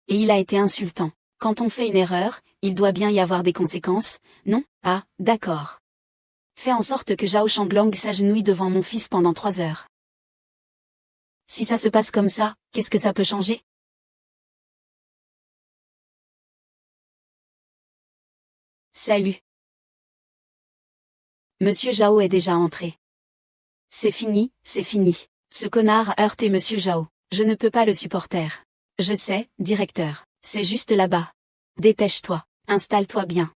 Et il a été insultant. Quand on fait une erreur, il doit bien y avoir des conséquences, non? Ah, d'accord. Fais en sorte que Zhao Shanglong s'agenouille devant mon fils pendant 3 heures. Si ça se passe comme ça, qu'est-ce que ça peut changer? Salut. Monsieur Zhao est déjà entré. C'est fini, c'est fini. Ce connard a heurté Monsieur Zhao. Je ne peux pas le supporter. Je sais, directeur. C'est juste là-bas. Dépêche-toi. Installe-toi bien.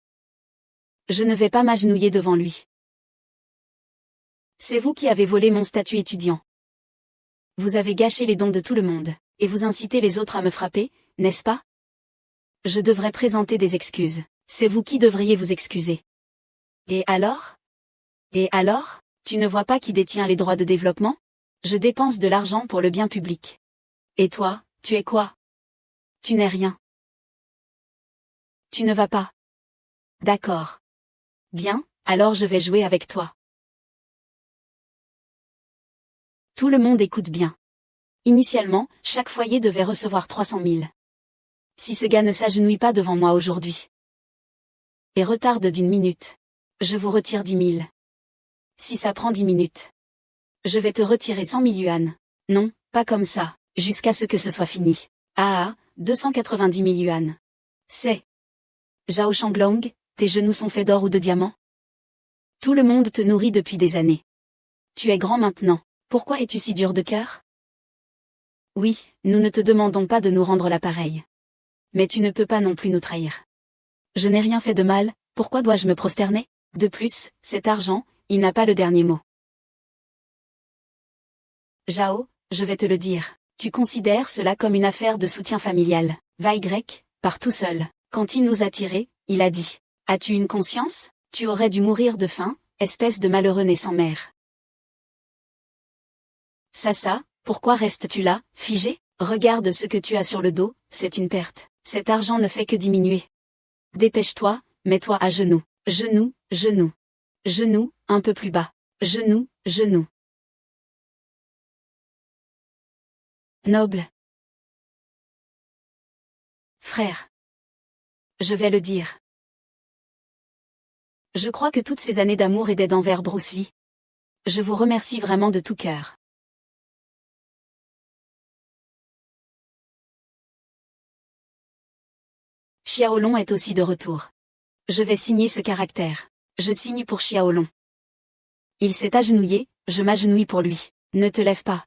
Je ne vais pas m'agenouiller devant lui. C'est vous qui avez volé mon statut étudiant. Vous avez gâché les dons de tout le monde, et vous incitez les autres à me frapper, n'est-ce pas? Je devrais présenter des excuses. C'est vous qui devriez vous excuser. Et alors? Et alors? Tu ne vois pas qui détient les droits de développement? Je dépense de l'argent pour le bien public. Et toi, tu es quoi? Tu n'es rien. Tu ne vas pas. D'accord. Bien, alors je vais jouer avec toi. Tout le monde écoute bien. Initialement, chaque foyer devait recevoir 300 000. Si ce gars ne s'agenouille pas devant moi aujourd'hui et retarde d'une minute, je vous retire 10 000. Si ça prend 10 minutes, je vais te retirer 100 000 yuan. Non, pas comme ça, jusqu'à ce que ce soit fini. 290 000 yuan. C'est. Zhao Shanglong, tes genoux sont faits d'or ou de diamants? Tout le monde te nourrit depuis des années. Tu es grand maintenant, pourquoi es-tu si dur de cœur? Oui, nous ne te demandons pas de nous rendre l'appareil. Mais tu ne peux pas non plus nous trahir. Je n'ai rien fait de mal, pourquoi dois-je me prosterner? De plus, cet argent, il n'a pas le dernier mot. Zhao, je vais te le dire, tu considères cela comme une affaire de soutien familial. Va Y, part tout seul. Quand il nous a tirés, il a dit. As-tu une conscience? Tu aurais dû mourir de faim, espèce de malheureux né sans mère. Ça, pourquoi restes-tu là, figé? Regarde ce que tu as sur le dos, c'est une perte. Cet argent ne fait que diminuer. Dépêche-toi, mets-toi à genoux. Genoux, genoux. Genoux, un peu plus bas. Genoux, genoux. Noble. Frère. Je vais le dire. Je crois que toutes ces années d'amour et d'aide envers Bruce Lee. Je vous remercie vraiment de tout cœur. Xiaolong est aussi de retour. Je vais signer ce caractère. Je signe pour Xiaolong. Il s'est agenouillé, je m'agenouille pour lui. Ne te lève pas.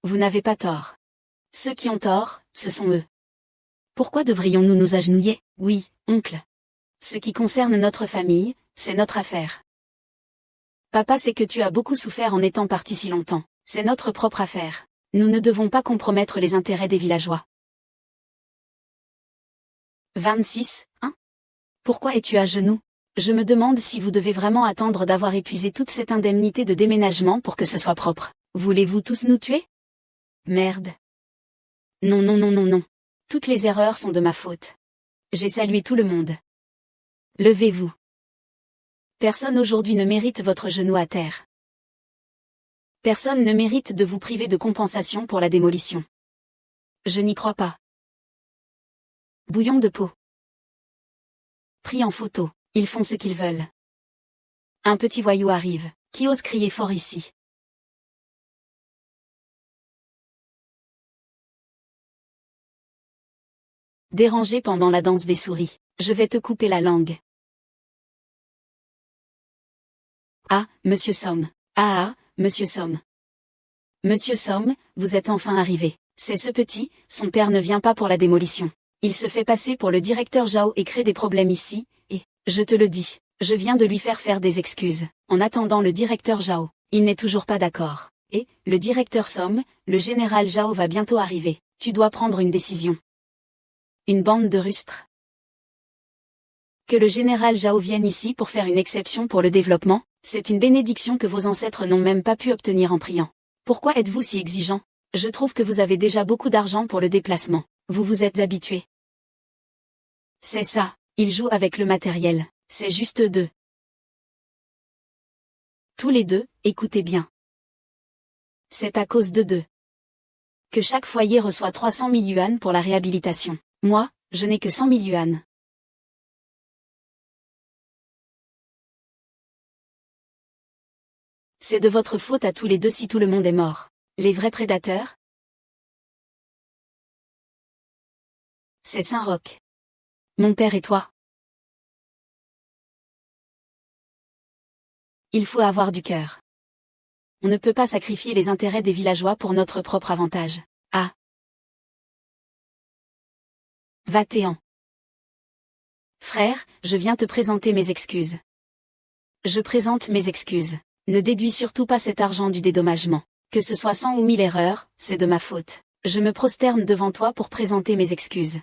Vous n'avez pas tort. Ceux qui ont tort, ce sont eux. Pourquoi devrions-nous nous agenouiller? Oui, oncle. Ce qui concerne notre famille, c'est notre affaire. Papa sait que tu as beaucoup souffert en étant parti si longtemps. C'est notre propre affaire. Nous ne devons pas compromettre les intérêts des villageois. 26, hein? Pourquoi es-tu à genoux? Je me demande si vous devez vraiment attendre d'avoir épuisé toute cette indemnité de déménagement pour que ce soit propre. Voulez-vous tous nous tuer? Merde. Non non non non non. Toutes les erreurs sont de ma faute. J'ai salué tout le monde. Levez-vous. Personne aujourd'hui ne mérite votre genou à terre. Personne ne mérite de vous priver de compensation pour la démolition. Je n'y crois pas. Bouillon de peau. Pris en photo, ils font ce qu'ils veulent. Un petit voyou arrive, qui ose crier fort ici. Dérangé pendant la danse des souris, je vais te couper la langue. Ah, Monsieur Somme. Monsieur Somme. Monsieur Somme, vous êtes enfin arrivé. C'est ce petit, son père ne vient pas pour la démolition. Il se fait passer pour le directeur Zhao et crée des problèmes ici, et, je te le dis, je viens de lui faire des excuses. En attendant le directeur Zhao, il n'est toujours pas d'accord. Et, le directeur Somme, le général Zhao va bientôt arriver. Tu dois prendre une décision. Une bande de rustres. Que le général Zhao vienne ici pour faire une exception pour le développement, c'est une bénédiction que vos ancêtres n'ont même pas pu obtenir en priant. Pourquoi êtes-vous si exigeant? Je trouve que vous avez déjà beaucoup d'argent pour le déplacement. Vous vous êtes habitué. C'est ça, ils jouent avec le matériel, c'est juste deux. Tous les deux, écoutez bien. C'est à cause de deux. Que chaque foyer reçoit 300 000 yuan pour la réhabilitation. Moi, je n'ai que 100 000 yuan. C'est de votre faute à tous les deux si tout le monde est mort. Les vrais prédateurs? C'est Saint-Roch. Mon père et toi. Il faut avoir du cœur. On ne peut pas sacrifier les intérêts des villageois pour notre propre avantage. Ah. Va-t'en. Frère, je viens te présenter mes excuses. Je présente mes excuses. Ne déduis surtout pas cet argent du dédommagement. Que ce soit 100 ou 1000 erreurs, c'est de ma faute. Je me prosterne devant toi pour présenter mes excuses.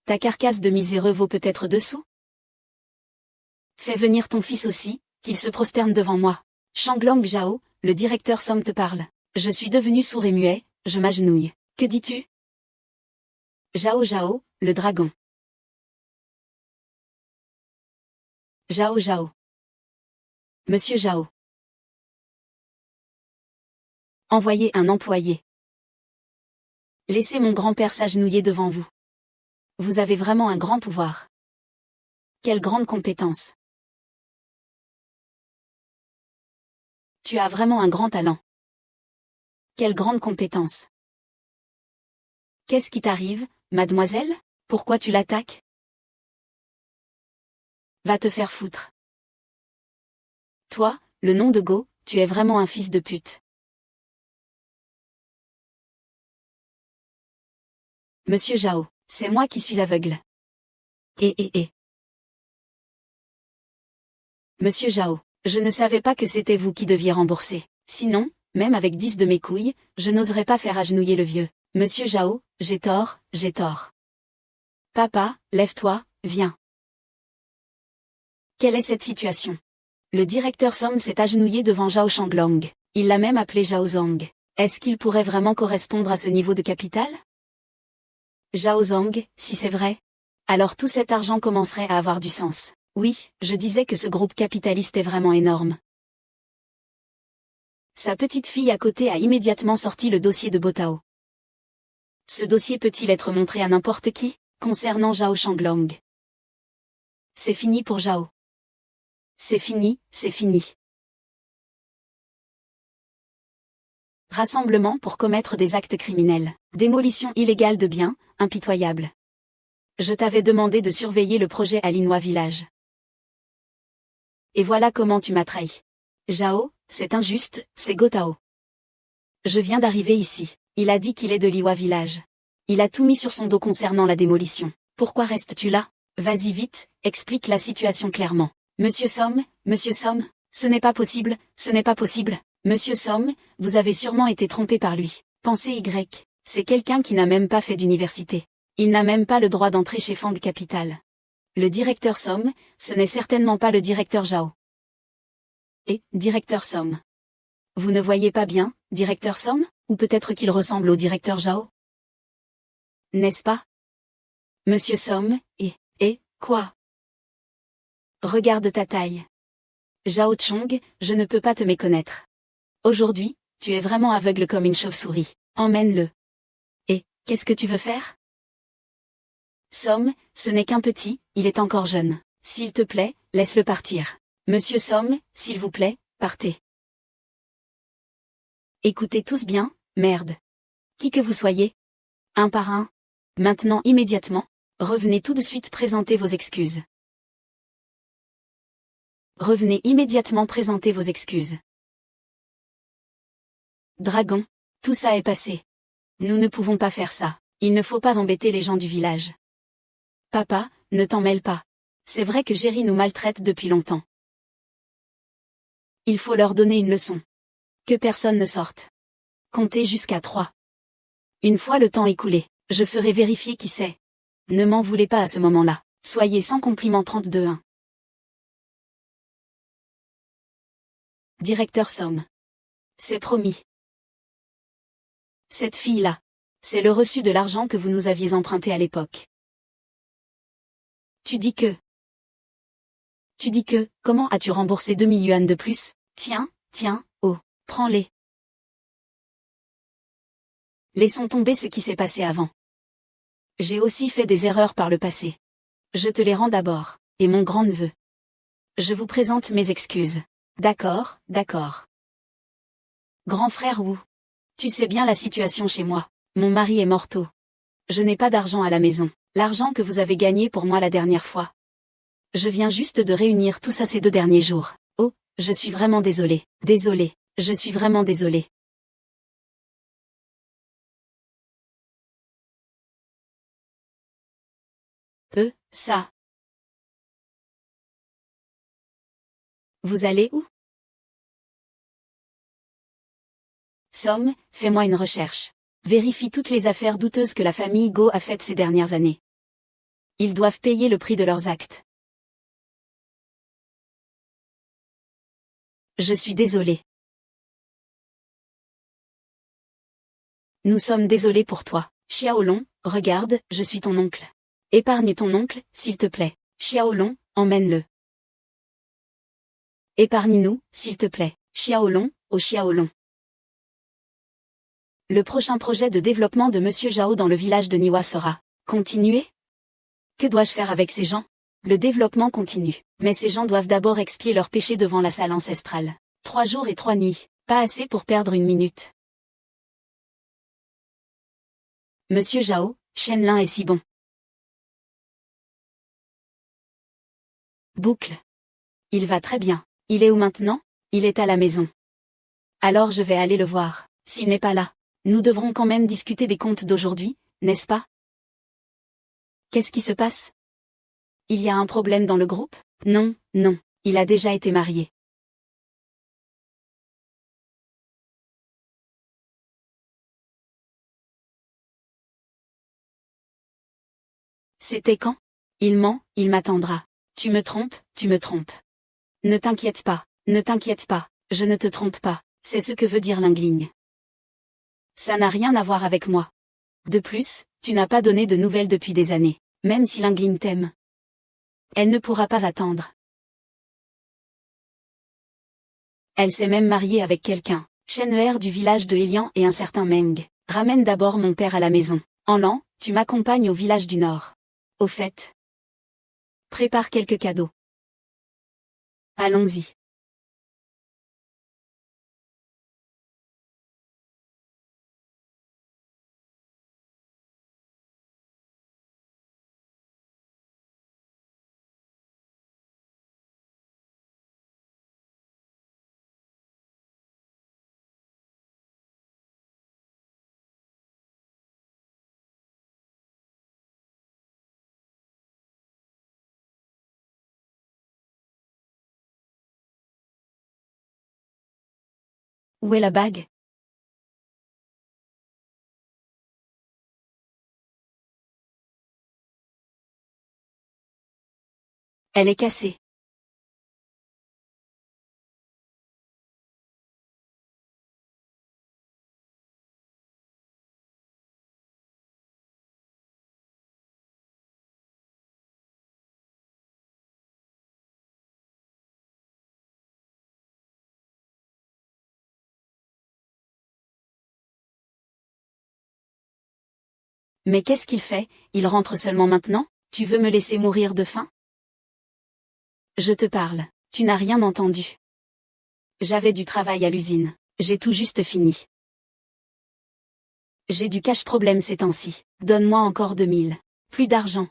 Ta carcasse de miséreux vaut peut-être 2 sous? Fais venir ton fils aussi, qu'il se prosterne devant moi. Shanglang Zhao, le directeur Somme te parle. Je suis devenu sourd et muet, je m'agenouille. Que dis-tu? Zhao Zhao, le dragon. Zhao Zhao. Monsieur Zhao. Envoyez un employé. Laissez mon grand-père s'agenouiller devant vous. Vous avez vraiment un grand pouvoir. Quelle grande compétence. Tu as vraiment un grand talent. Quelle grande compétence. Qu'est-ce qui t'arrive, mademoiselle? Pourquoi tu l'attaques? Va te faire foutre. Toi, le nom de Go, tu es vraiment un fils de pute. Monsieur Zhao, c'est moi qui suis aveugle. Monsieur Zhao, je ne savais pas que c'était vous qui deviez rembourser. Sinon, même avec 10 de mes couilles, je n'oserais pas faire agenouiller le vieux. Monsieur Zhao, j'ai tort, j'ai tort. Papa, lève-toi, viens. Quelle est cette situation? Le directeur Somme s'est agenouillé devant Zhao Shanglang. Il l'a même appelé Zhao Zhang. Est-ce qu'il pourrait vraiment correspondre à ce niveau de capital? Zhao Zhang, si c'est vrai, alors tout cet argent commencerait à avoir du sens. Oui, je disais que ce groupe capitaliste est vraiment énorme. Sa petite fille à côté a immédiatement sorti le dossier de Botao. Ce dossier peut-il être montré à n'importe qui, concernant Zhao Shanglang? C'est fini pour Zhao. C'est fini, c'est fini. Rassemblement pour commettre des actes criminels. Démolition illégale de biens, impitoyable. Je t'avais demandé de surveiller le projet à Linois Village. Et voilà comment tu m'as trahi. Zhao, c'est injuste, c'est Gotao. Je viens d'arriver ici. Il a dit qu'il est de Linois Village. Il a tout mis sur son dos concernant la démolition. Pourquoi restes-tu là? Vas-y vite, explique la situation clairement. Monsieur Somme, ce n'est pas possible, ce n'est pas possible. Monsieur Somme, vous avez sûrement été trompé par lui. Pensez Y. C'est quelqu'un qui n'a même pas fait d'université. Il n'a même pas le droit d'entrer chez Fang Capital. Le directeur Somme, ce n'est certainement pas le directeur Zhao. Et, directeur Somme. Vous ne voyez pas bien, directeur Somme, ou peut-être qu'il ressemble au directeur Zhao? N'est-ce pas? Monsieur Somme, et, quoi? Regarde ta taille. Zhao Chong, je ne peux pas te méconnaître. Aujourd'hui, tu es vraiment aveugle comme une chauve-souris. Emmène-le. Et, qu'est-ce que tu veux faire? Somme, ce n'est qu'un petit, il est encore jeune. S'il te plaît, laisse-le partir. Monsieur Somme, s'il vous plaît, partez. Écoutez tous bien, merde. Qui que vous soyez. Un par un. Maintenant immédiatement, revenez tout de suite présenter vos excuses. Revenez immédiatement présenter vos excuses. Dragon, tout ça est passé. Nous ne pouvons pas faire ça. Il ne faut pas embêter les gens du village. Papa, ne t'en mêle pas. C'est vrai que Jerry nous maltraite depuis longtemps. Il faut leur donner une leçon. Que personne ne sorte. Comptez jusqu'à 3. Une fois le temps écoulé, je ferai vérifier qui c'est. Ne m'en voulez pas à ce moment-là. Soyez sans compliment 32-1. Directeur Somme. C'est promis. Cette fille-là. C'est le reçu de l'argent que vous nous aviez emprunté à l'époque. Tu dis que, comment as-tu remboursé 2 000 yuan de plus? Tiens, oh, prends-les. Laissons tomber ce qui s'est passé avant. J'ai aussi fait des erreurs par le passé. Je te les rends d'abord, et mon grand-neveu. Je vous présente mes excuses. D'accord. Grand frère Wu. Tu sais bien la situation chez moi. Mon mari est mort tôt. Je n'ai pas d'argent à la maison. L'argent que vous avez gagné pour moi la dernière fois. Je viens juste de réunir tout ça ces 2 derniers jours. Oh, je suis vraiment désolée. Désolée. Je suis vraiment désolée. Ça. Vous allez où? Somme, fais-moi une recherche. Vérifie toutes les affaires douteuses que la famille Go a faites ces dernières années. Ils doivent payer le prix de leurs actes. Je suis désolée. Nous sommes désolés pour toi. Xiaolong, regarde, je suis ton oncle. Épargne ton oncle, s'il te plaît. Xiaolong, emmène-le. Épargne-nous, s'il te plaît. Xiaolong, au Xiaolong. Le prochain projet de développement de Monsieur Zhao dans le village de Niwa sera continuer. Que dois-je faire avec ces gens? Le développement continue, mais ces gens doivent d'abord expier leurs péchés devant la salle ancestrale. 3 jours et 3 nuits, pas assez pour perdre une minute. Monsieur Zhao, Shenlin est si bon. Boucle. Il va très bien. Il est où maintenant? Il est à la maison. Alors je vais aller le voir. S'il n'est pas là, nous devrons quand même discuter des comptes d'aujourd'hui, n'est-ce pas? Qu'est-ce qui se passe? Il y a un problème dans le groupe? Non, non, il a déjà été marié. C'était quand? Il ment, il m'attendra. Tu me trompes, tu me trompes. Ne t'inquiète pas, je ne te trompe pas, c'est ce que veut dire Lingling. Ça n'a rien à voir avec moi. De plus, tu n'as pas donné de nouvelles depuis des années, même si Lingling t'aime. Elle ne pourra pas attendre. Elle s'est même mariée avec quelqu'un. Shen'er du village de Hélian et un certain Meng. Ramène d'abord mon père à la maison. En l'an, tu m'accompagnes au village du Nord. Au fait. Prépare quelques cadeaux. Allons-y. Où est la bague? Elle est cassée. Mais qu'est-ce qu'il fait? Il rentre seulement maintenant? Tu veux me laisser mourir de faim? Je te parle. Tu n'as rien entendu. J'avais du travail à l'usine. J'ai tout juste fini. J'ai du cash problème ces temps-ci. Donne-moi encore 2000. Plus d'argent.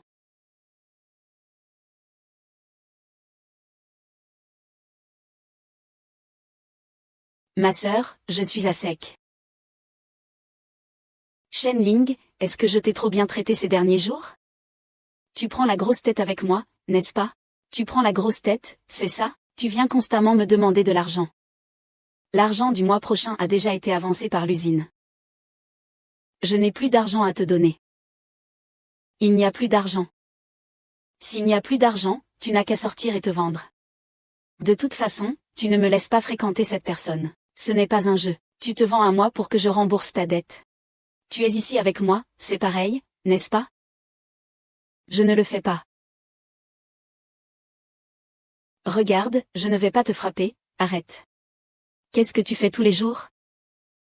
Ma sœur, je suis à sec. Shenling, est-ce que je t'ai trop bien traité ces derniers jours? Tu prends la grosse tête avec moi, n'est-ce pas? Tu prends la grosse tête, c'est ça? Tu viens constamment me demander de l'argent. L'argent du mois prochain a déjà été avancé par l'usine. Je n'ai plus d'argent à te donner. Il n'y a plus d'argent. S'il n'y a plus d'argent, tu n'as qu'à sortir et te vendre. De toute façon, tu ne me laisses pas fréquenter cette personne. Ce n'est pas un jeu. Tu te vends à moi pour que je rembourse ta dette. Tu es ici avec moi, c'est pareil, n'est-ce pas? Je ne le fais pas. Regarde, je ne vais pas te frapper, arrête. Qu'est-ce que tu fais tous les jours?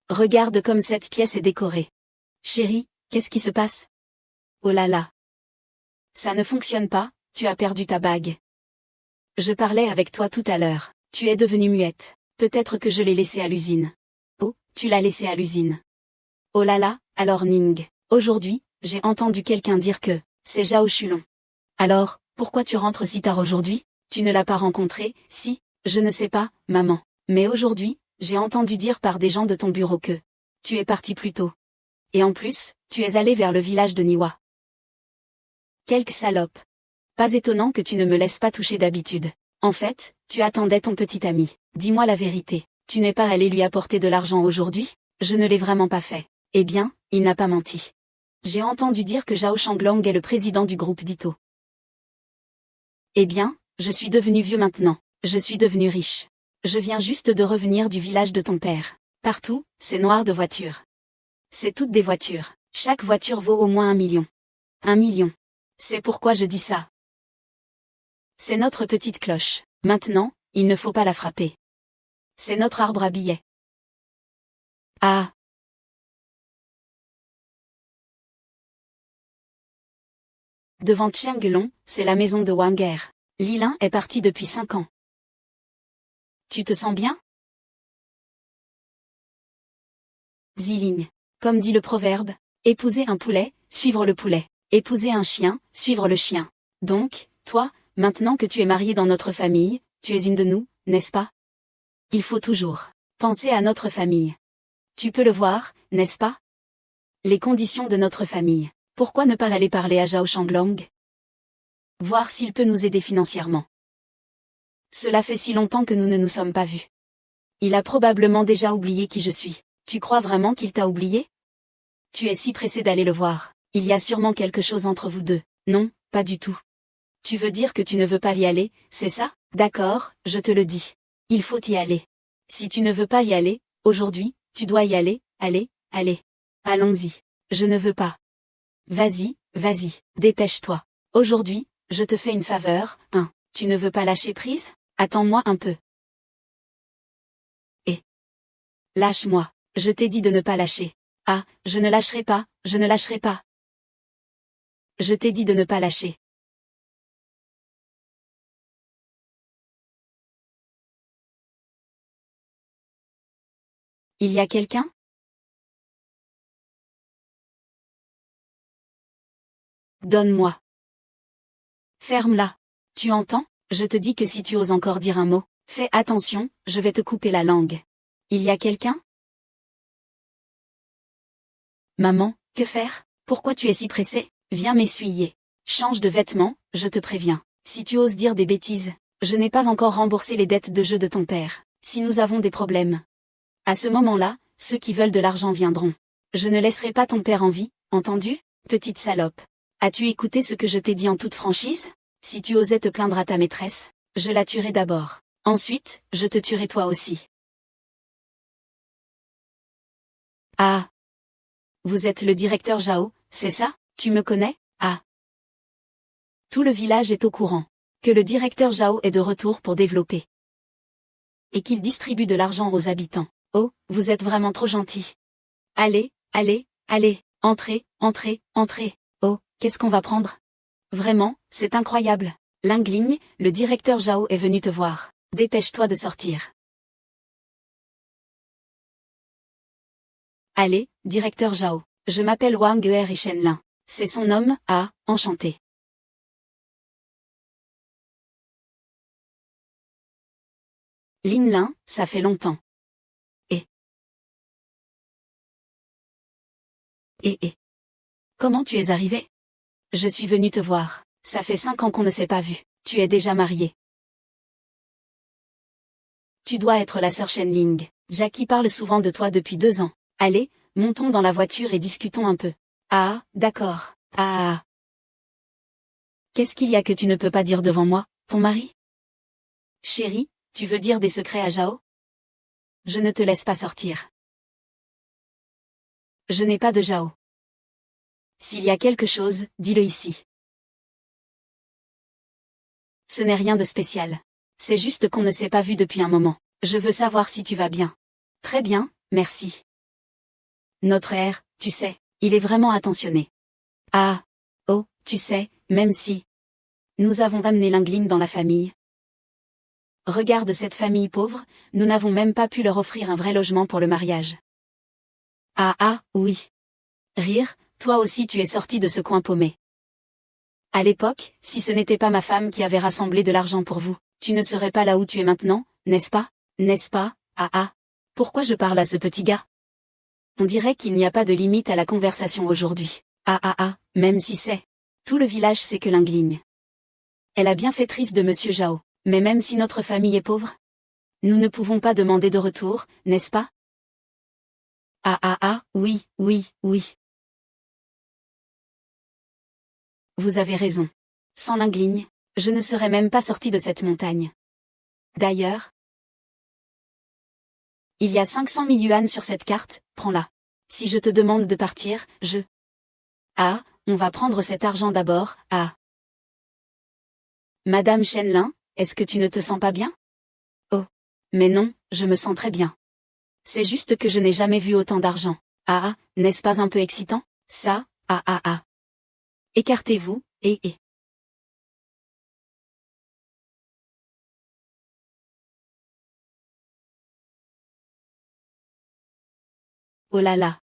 Regarde comme cette pièce est décorée. Chérie, qu'est-ce qui se passe? Oh là là. Ça ne fonctionne pas, tu as perdu ta bague. Je parlais avec toi tout à l'heure, tu es devenue muette. Peut-être que je l'ai laissée à l'usine. Oh, tu l'as laissée à l'usine. Oh là là, alors Ning, aujourd'hui, j'ai entendu quelqu'un dire que c'est Zhao Shulon. Alors, pourquoi tu rentres si tard aujourd'hui? Tu ne l'as pas rencontré? Si, je ne sais pas, maman. Mais aujourd'hui, j'ai entendu dire par des gens de ton bureau que tu es parti plus tôt. Et en plus, tu es allé vers le village de Niwa. Quelque salope. Pas étonnant que tu ne me laisses pas toucher d'habitude. En fait, tu attendais ton petit ami. Dis-moi la vérité. Tu n'es pas allé lui apporter de l'argent aujourd'hui? Je ne l'ai vraiment pas fait. Eh bien, il n'a pas menti. J'ai entendu dire que Zhao Shanglong est le président du groupe Ditto. Eh bien, je suis devenu vieux maintenant. Je suis devenu riche. Je viens juste de revenir du village de ton père. Partout, c'est noir de voitures. C'est toutes des voitures. Chaque voiture vaut au moins 1 million. 1 million. C'est pourquoi je dis ça. C'est notre petite cloche. Maintenant, il ne faut pas la frapper. C'est notre arbre à billets. Ah. Devant Qianglong, c'est la maison de Wang Er. Lilin est parti depuis 5 ans. Tu te sens bien? Ziling. Comme dit le proverbe, épouser un poulet, suivre le poulet. Épouser un chien, suivre le chien. Donc, toi, maintenant que tu es marié dans notre famille, tu es une de nous, n'est-ce pas? Il faut toujours penser à notre famille. Tu peux le voir, n'est-ce pas? Les conditions de notre famille. Pourquoi ne pas aller parler à Zhao Shanglong? Voir s'il peut nous aider financièrement. Cela fait si longtemps que nous ne nous sommes pas vus. Il a probablement déjà oublié qui je suis. Tu crois vraiment qu'il t'a oublié? Tu es si pressé d'aller le voir. Il y a sûrement quelque chose entre vous deux. Non, pas du tout. Tu veux dire que tu ne veux pas y aller, c'est ça? D'accord, je te le dis. Il faut y aller. Si tu ne veux pas y aller, aujourd'hui, tu dois y aller, allez, allez. Allons-y. Je ne veux pas. Vas-y, vas-y, dépêche-toi. Aujourd'hui, je te fais une faveur, hein. Tu ne veux pas lâcher prise? Attends-moi un peu. Et lâche-moi. Je t'ai dit de ne pas lâcher. Ah, je ne lâcherai pas, je ne lâcherai pas. Je t'ai dit de ne pas lâcher. Il y a quelqu'un? Donne-moi. Ferme-la. Tu entends? Je te dis que si tu oses encore dire un mot, fais attention, je vais te couper la langue. Il y a quelqu'un? Maman, que faire? Pourquoi tu es si pressée? Viens m'essuyer. Change de vêtements, je te préviens. Si tu oses dire des bêtises, je n'ai pas encore remboursé les dettes de jeu de ton père. Si nous avons des problèmes. À ce moment-là, ceux qui veulent de l'argent viendront. Je ne laisserai pas ton père en vie, entendu? Petite salope. As-tu écouté ce que je t'ai dit en toute franchise? Si tu osais te plaindre à ta maîtresse, je la tuerai d'abord. Ensuite, je te tuerai toi aussi. Ah. Vous êtes le directeur Zhao, c'est ça? Tu me connais? Ah. Tout le village est au courant. Que le directeur Zhao est de retour pour développer. Et qu'il distribue de l'argent aux habitants. Oh, vous êtes vraiment trop gentil. Allez, allez, allez, entrez, entrez, entrez. Oh, qu'est-ce qu'on va prendre? Vraiment, c'est incroyable. Lingling, le directeur Zhao est venu te voir. Dépêche-toi de sortir. Allez, directeur Zhao. Je m'appelle Wang Er et Shenlin. C'est son homme, ah, enchanté. Lin, ça fait longtemps. Et. Comment tu es arrivé? Je suis venu te voir. Ça fait 5 ans qu'on ne s'est pas vu. Tu es déjà marié. Tu dois être la sœur Shenling. Jackie parle souvent de toi depuis 2 ans. Allez, montons dans la voiture et discutons un peu. Ah, d'accord. Ah. Qu'est-ce qu'il y a que tu ne peux pas dire devant moi, ton mari? Chérie, tu veux dire des secrets à Zhao? Je ne te laisse pas sortir. Je n'ai pas de Zhao. S'il y a quelque chose, dis-le ici. Ce n'est rien de spécial. C'est juste qu'on ne s'est pas vu depuis un moment. Je veux savoir si tu vas bien. Très bien, merci. Notre air, tu sais, il est vraiment attentionné. Ah. Oh, tu sais, même si. Nous avons amené Lingling dans la famille. Regarde cette famille pauvre, nous n'avons même pas pu leur offrir un vrai logement pour le mariage. Ah ah, oui. Rire, toi aussi tu es sorti de ce coin paumé. À l'époque, si ce n'était pas ma femme qui avait rassemblé de l'argent pour vous, tu ne serais pas là où tu es maintenant, n'est-ce pas? N'est-ce pas? Ah ah. Pourquoi je parle à ce petit gars? On dirait qu'il n'y a pas de limite à la conversation aujourd'hui. Ah ah ah, même si c'est. Tout le village sait que Linguigne. Elle a bien fait triste de Monsieur Jao, mais même si notre famille est pauvre, nous ne pouvons pas demander de retour, n'est-ce pas? Ah ah ah, oui, oui, oui. Vous avez raison. Sans Linguigne, je ne serais même pas sorti de cette montagne. D'ailleurs, il y a 500 000 yuans sur cette carte, prends-la. Si je te demande de partir, je... Ah, on va prendre cet argent d'abord, ah. Madame Shenlin, est-ce que tu ne te sens pas bien? Oh. Mais non, je me sens très bien. C'est juste que je n'ai jamais vu autant d'argent. Ah ah, n'est-ce pas un peu excitant, ça? Ah ah ah. Écartez-vous, et. Oh là là.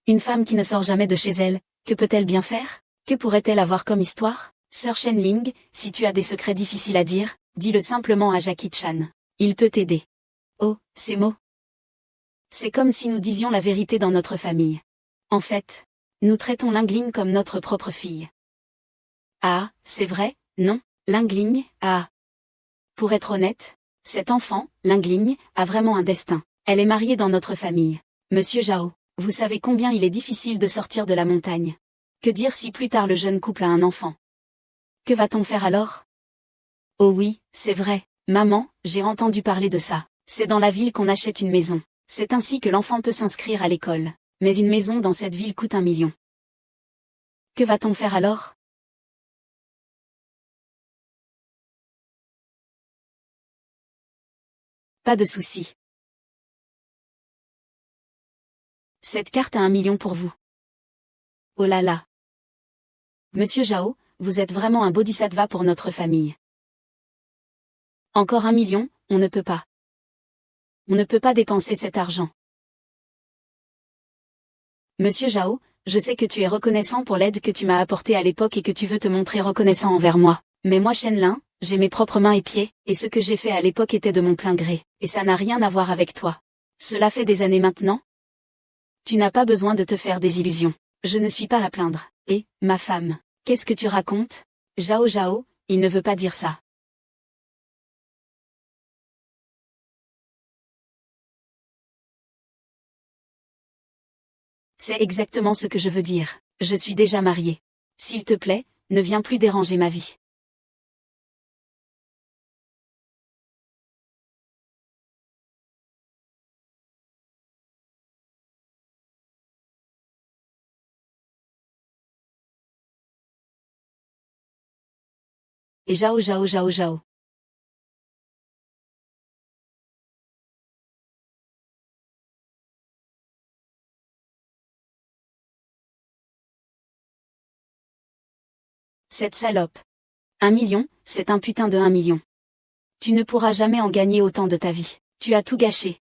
Une femme qui ne sort jamais de chez elle, que peut-elle bien faire? Que pourrait-elle avoir comme histoire? Sœur Shenling, si tu as des secrets difficiles à dire, dis-le simplement à Jackie Chan. Il peut t'aider. Oh, ces mots. C'est comme si nous disions la vérité dans notre famille. En fait, nous traitons Lingling comme notre propre fille. Ah, c'est vrai, non, Lingling, ah. Pour être honnête, cet enfant, Lingling, a vraiment un destin. Elle est mariée dans notre famille. Monsieur Jao, vous savez combien il est difficile de sortir de la montagne. Que dire si plus tard le jeune couple a un enfant? Que va-t-on faire alors? Oh oui, c'est vrai, maman, j'ai entendu parler de ça. C'est dans la ville qu'on achète une maison. C'est ainsi que l'enfant peut s'inscrire à l'école. Mais une maison dans cette ville coûte 1 million. Que va-t-on faire alors? Pas de souci. Cette carte a 1 million pour vous. Oh là là. Monsieur Jao, vous êtes vraiment un bodhisattva pour notre famille. Encore 1 million, on ne peut pas. On ne peut pas dépenser cet argent. Monsieur Jao, je sais que tu es reconnaissant pour l'aide que tu m'as apportée à l'époque et que tu veux te montrer reconnaissant envers moi. Mais moi Shenlin, j'ai mes propres mains et pieds, et ce que j'ai fait à l'époque était de mon plein gré, et ça n'a rien à voir avec toi. Cela fait des années maintenant. Tu n'as pas besoin de te faire des illusions. Je ne suis pas à plaindre. Et, ma femme, qu'est-ce que tu racontes? Jao Jao, il ne veut pas dire ça. C'est exactement ce que je veux dire. Je suis déjà mariée. S'il te plaît, ne viens plus déranger ma vie. Et Jao Jao Jao Jao. Cette salope. 1 million, c'est un putain de 1 million. Tu ne pourras jamais en gagner autant de ta vie. Tu as tout gâché.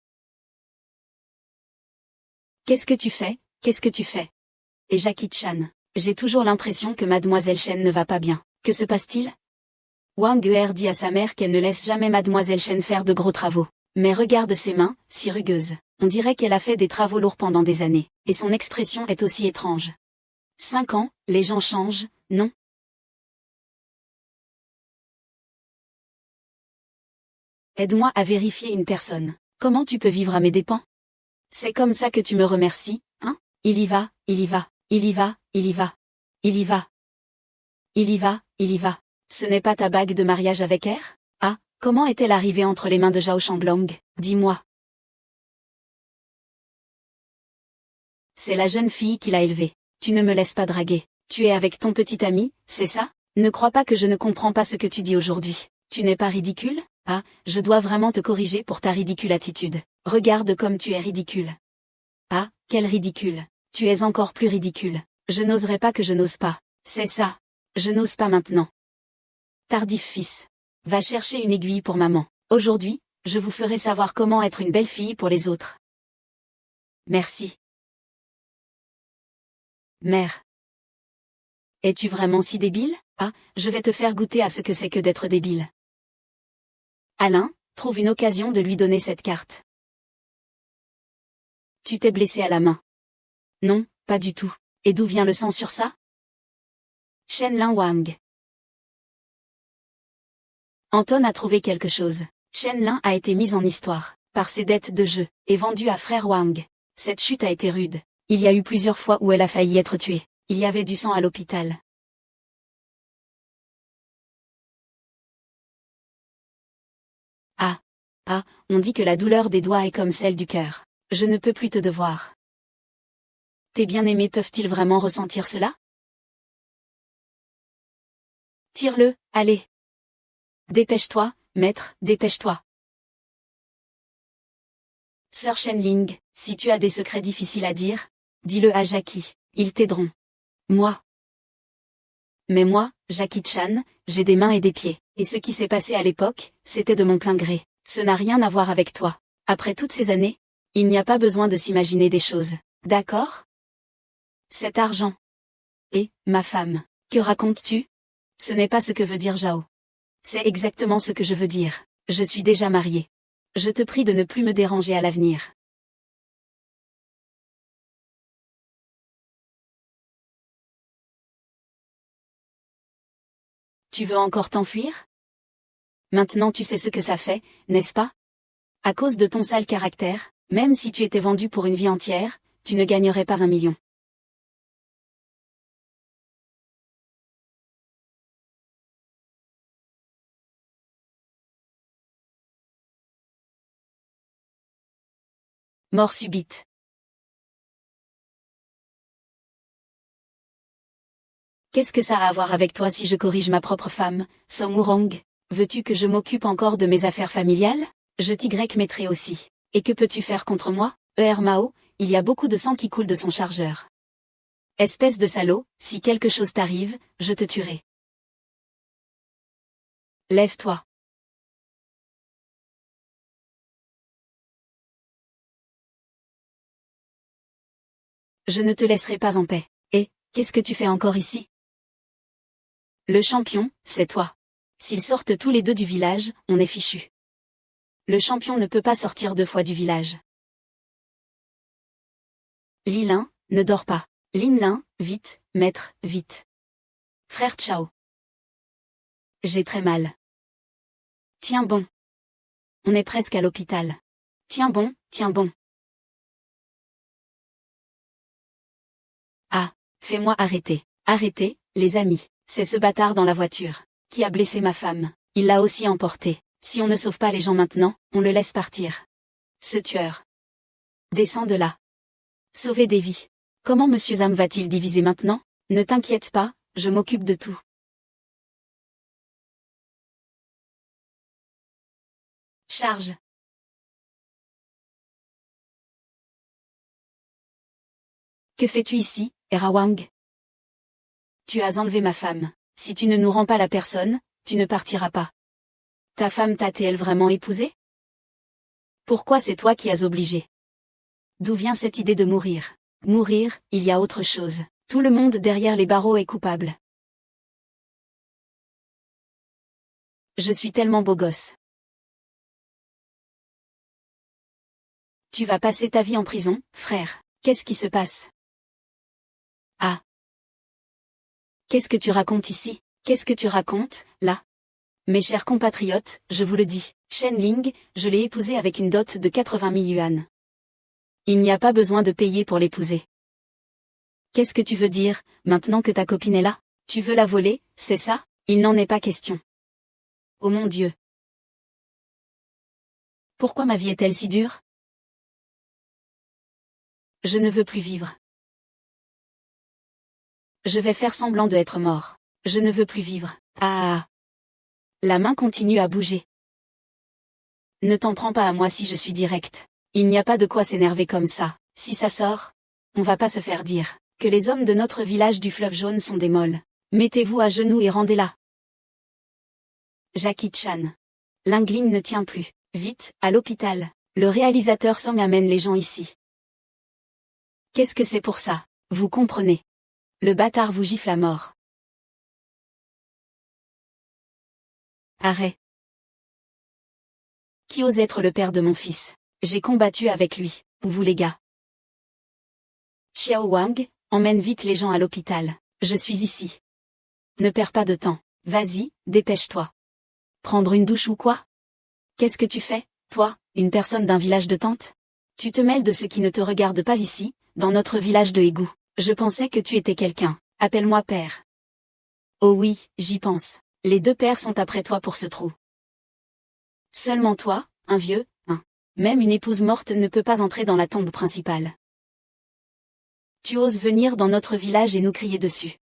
Qu'est-ce que tu fais? Qu'est-ce que tu fais? Et Jackie Chan. J'ai toujours l'impression que Mademoiselle Chen ne va pas bien. Que se passe-t-il? Wang Guer dit à sa mère qu'elle ne laisse jamais Mademoiselle Chen faire de gros travaux. Mais regarde ses mains, si rugueuses. On dirait qu'elle a fait des travaux lourds pendant des années. Et son expression est aussi étrange. 5 ans, les gens changent, non? Aide-moi à vérifier une personne. Comment tu peux vivre à mes dépens? C'est comme ça que tu me remercies, hein? Il y va, il y va, il y va, il y va. Il y va. Il y va, il y va. Ce n'est pas ta bague de mariage avec R? Ah, comment est-elle arrivée entre les mains de Zhao Shanglong? Dis-moi. C'est la jeune fille qui l'a élevée. Tu ne me laisses pas draguer. Tu es avec ton petit ami, c'est ça? Ne crois pas que je ne comprends pas ce que tu dis aujourd'hui. Tu n'es pas ridicule? Ah, je dois vraiment te corriger pour ta ridicule attitude. Regarde comme tu es ridicule. Ah, quel ridicule. Tu es encore plus ridicule. Je n'oserais pas que je n'ose pas. C'est ça. Je n'ose pas maintenant. Tardif fils. Va chercher une aiguille pour maman. Aujourd'hui, je vous ferai savoir comment être une belle fille pour les autres. Merci. Mère. Es-tu vraiment si débile? Ah, je vais te faire goûter à ce que c'est que d'être débile. Alain, trouve une occasion de lui donner cette carte. Tu t'es blessé à la main. Non, pas du tout. Et d'où vient le sang sur ça? Shenlin Wang. Anton a trouvé quelque chose. Shenlin a été mise en histoire, par ses dettes de jeu, et vendue à frère Wang. Cette chute a été rude. Il y a eu plusieurs fois où elle a failli être tuée. Il y avait du sang à l'hôpital. Ah, on dit que la douleur des doigts est comme celle du cœur. Je ne peux plus te devoir. Tes bien-aimés peuvent-ils vraiment ressentir cela? Tire-le, allez. Dépêche-toi, maître, dépêche-toi. Sœur Shenling, si tu as des secrets difficiles à dire, dis-le à Jackie, ils t'aideront. Moi. Mais moi, Jackie Chan, j'ai des mains et des pieds, et ce qui s'est passé à l'époque, c'était de mon plein gré. Ce n'a rien à voir avec toi. Après toutes ces années, il n'y a pas besoin de s'imaginer des choses. D'accord? Cet argent. Et, ma femme, que racontes-tu? Ce n'est pas ce que veut dire Zhao. C'est exactement ce que je veux dire. Je suis déjà mariée. Je te prie de ne plus me déranger à l'avenir. Tu veux encore t'enfuir? Maintenant tu sais ce que ça fait, n'est-ce pas? À cause de ton sale caractère, même si tu étais vendu pour une vie entière, tu ne gagnerais pas 1 million. Mort subite. Qu'est-ce que ça a à voir avec toi si je corrige ma propre femme, Song Wurong? Veux-tu que je m'occupe encore de mes affaires familiales? Je t'y mettrai aussi. Et que peux-tu faire contre moi? Mao, il y a beaucoup de sang qui coule de son chargeur. Espèce de salaud, si quelque chose t'arrive, je te tuerai. Lève-toi. Je ne te laisserai pas en paix. Et, qu'est-ce que tu fais encore ici? Le champion, c'est toi. S'ils sortent tous les deux du village, on est fichu. Le champion ne peut pas sortir 2 fois du village. Li Lin, ne dors pas. Lin Lin, vite, maître, vite. Frère Chao. J'ai très mal. Tiens bon. On est presque à l'hôpital. Tiens bon, tiens bon. Ah, fais-moi arrêter. Arrêtez, les amis. C'est ce bâtard dans la voiture, qui a blessé ma femme. Il l'a aussi emporté. Si on ne sauve pas les gens maintenant, on le laisse partir. Ce tueur. Descends de là. Sauver des vies. Comment Monsieur Zhang va-t-il diviser maintenant? Ne t'inquiète pas, je m'occupe de tout. Charge. Que fais-tu ici, Erawang? Tu as enlevé ma femme. Si tu ne nous rends pas la personne, tu ne partiras pas. Ta femme t'a-t-elle vraiment épousé? Pourquoi c'est toi qui as obligé? D'où vient cette idée de mourir? Mourir, il y a autre chose. Tout le monde derrière les barreaux est coupable. Je suis tellement beau gosse. Tu vas passer ta vie en prison, frère. Qu'est-ce qui se passe? Ah. Qu'est-ce que tu racontes ici? Qu'est-ce que tu racontes, là? Mes chers compatriotes, je vous le dis, Shenling, je l'ai épousée avec une dot de 80 000 yuan. Il n'y a pas besoin de payer pour l'épouser. Qu'est-ce que tu veux dire, maintenant que ta copine est là? Tu veux la voler, c'est ça? Il n'en est pas question. Oh mon Dieu. Pourquoi ma vie est-elle si dure? Je ne veux plus vivre. Je vais faire semblant de être mort. Je ne veux plus vivre. Ah. La main continue à bouger. Ne t'en prends pas à moi si je suis direct. Il n'y a pas de quoi s'énerver comme ça. Si ça sort, on va pas se faire dire que les hommes de notre village du fleuve jaune sont des molles. Mettez-vous à genoux et rendez-la. Jackie Chan. L'ingling ne tient plus. Vite, à l'hôpital. Le réalisateur Song amène les gens ici. Qu'est-ce que c'est pour ça? Vous comprenez? Le bâtard vous gifle à mort. Arrête. Qui ose être le père de mon fils? J'ai combattu avec lui, vous les gars. Xiao Wang, emmène vite les gens à l'hôpital. Je suis ici. Ne perds pas de temps. Vas-y, dépêche-toi. Prendre une douche ou quoi? Qu'est-ce que tu fais, toi, une personne d'un village de tente? Tu te mêles de ce qui ne te regarde pas ici, dans notre village de égout. Je pensais que tu étais quelqu'un. Appelle-moi père. Oh oui, j'y pense. Les deux pères sont après toi pour ce trou. Seulement toi, un vieux, un. Même une épouse morte ne peut pas entrer dans la tombe principale. Tu oses venir dans notre village et nous crier dessus.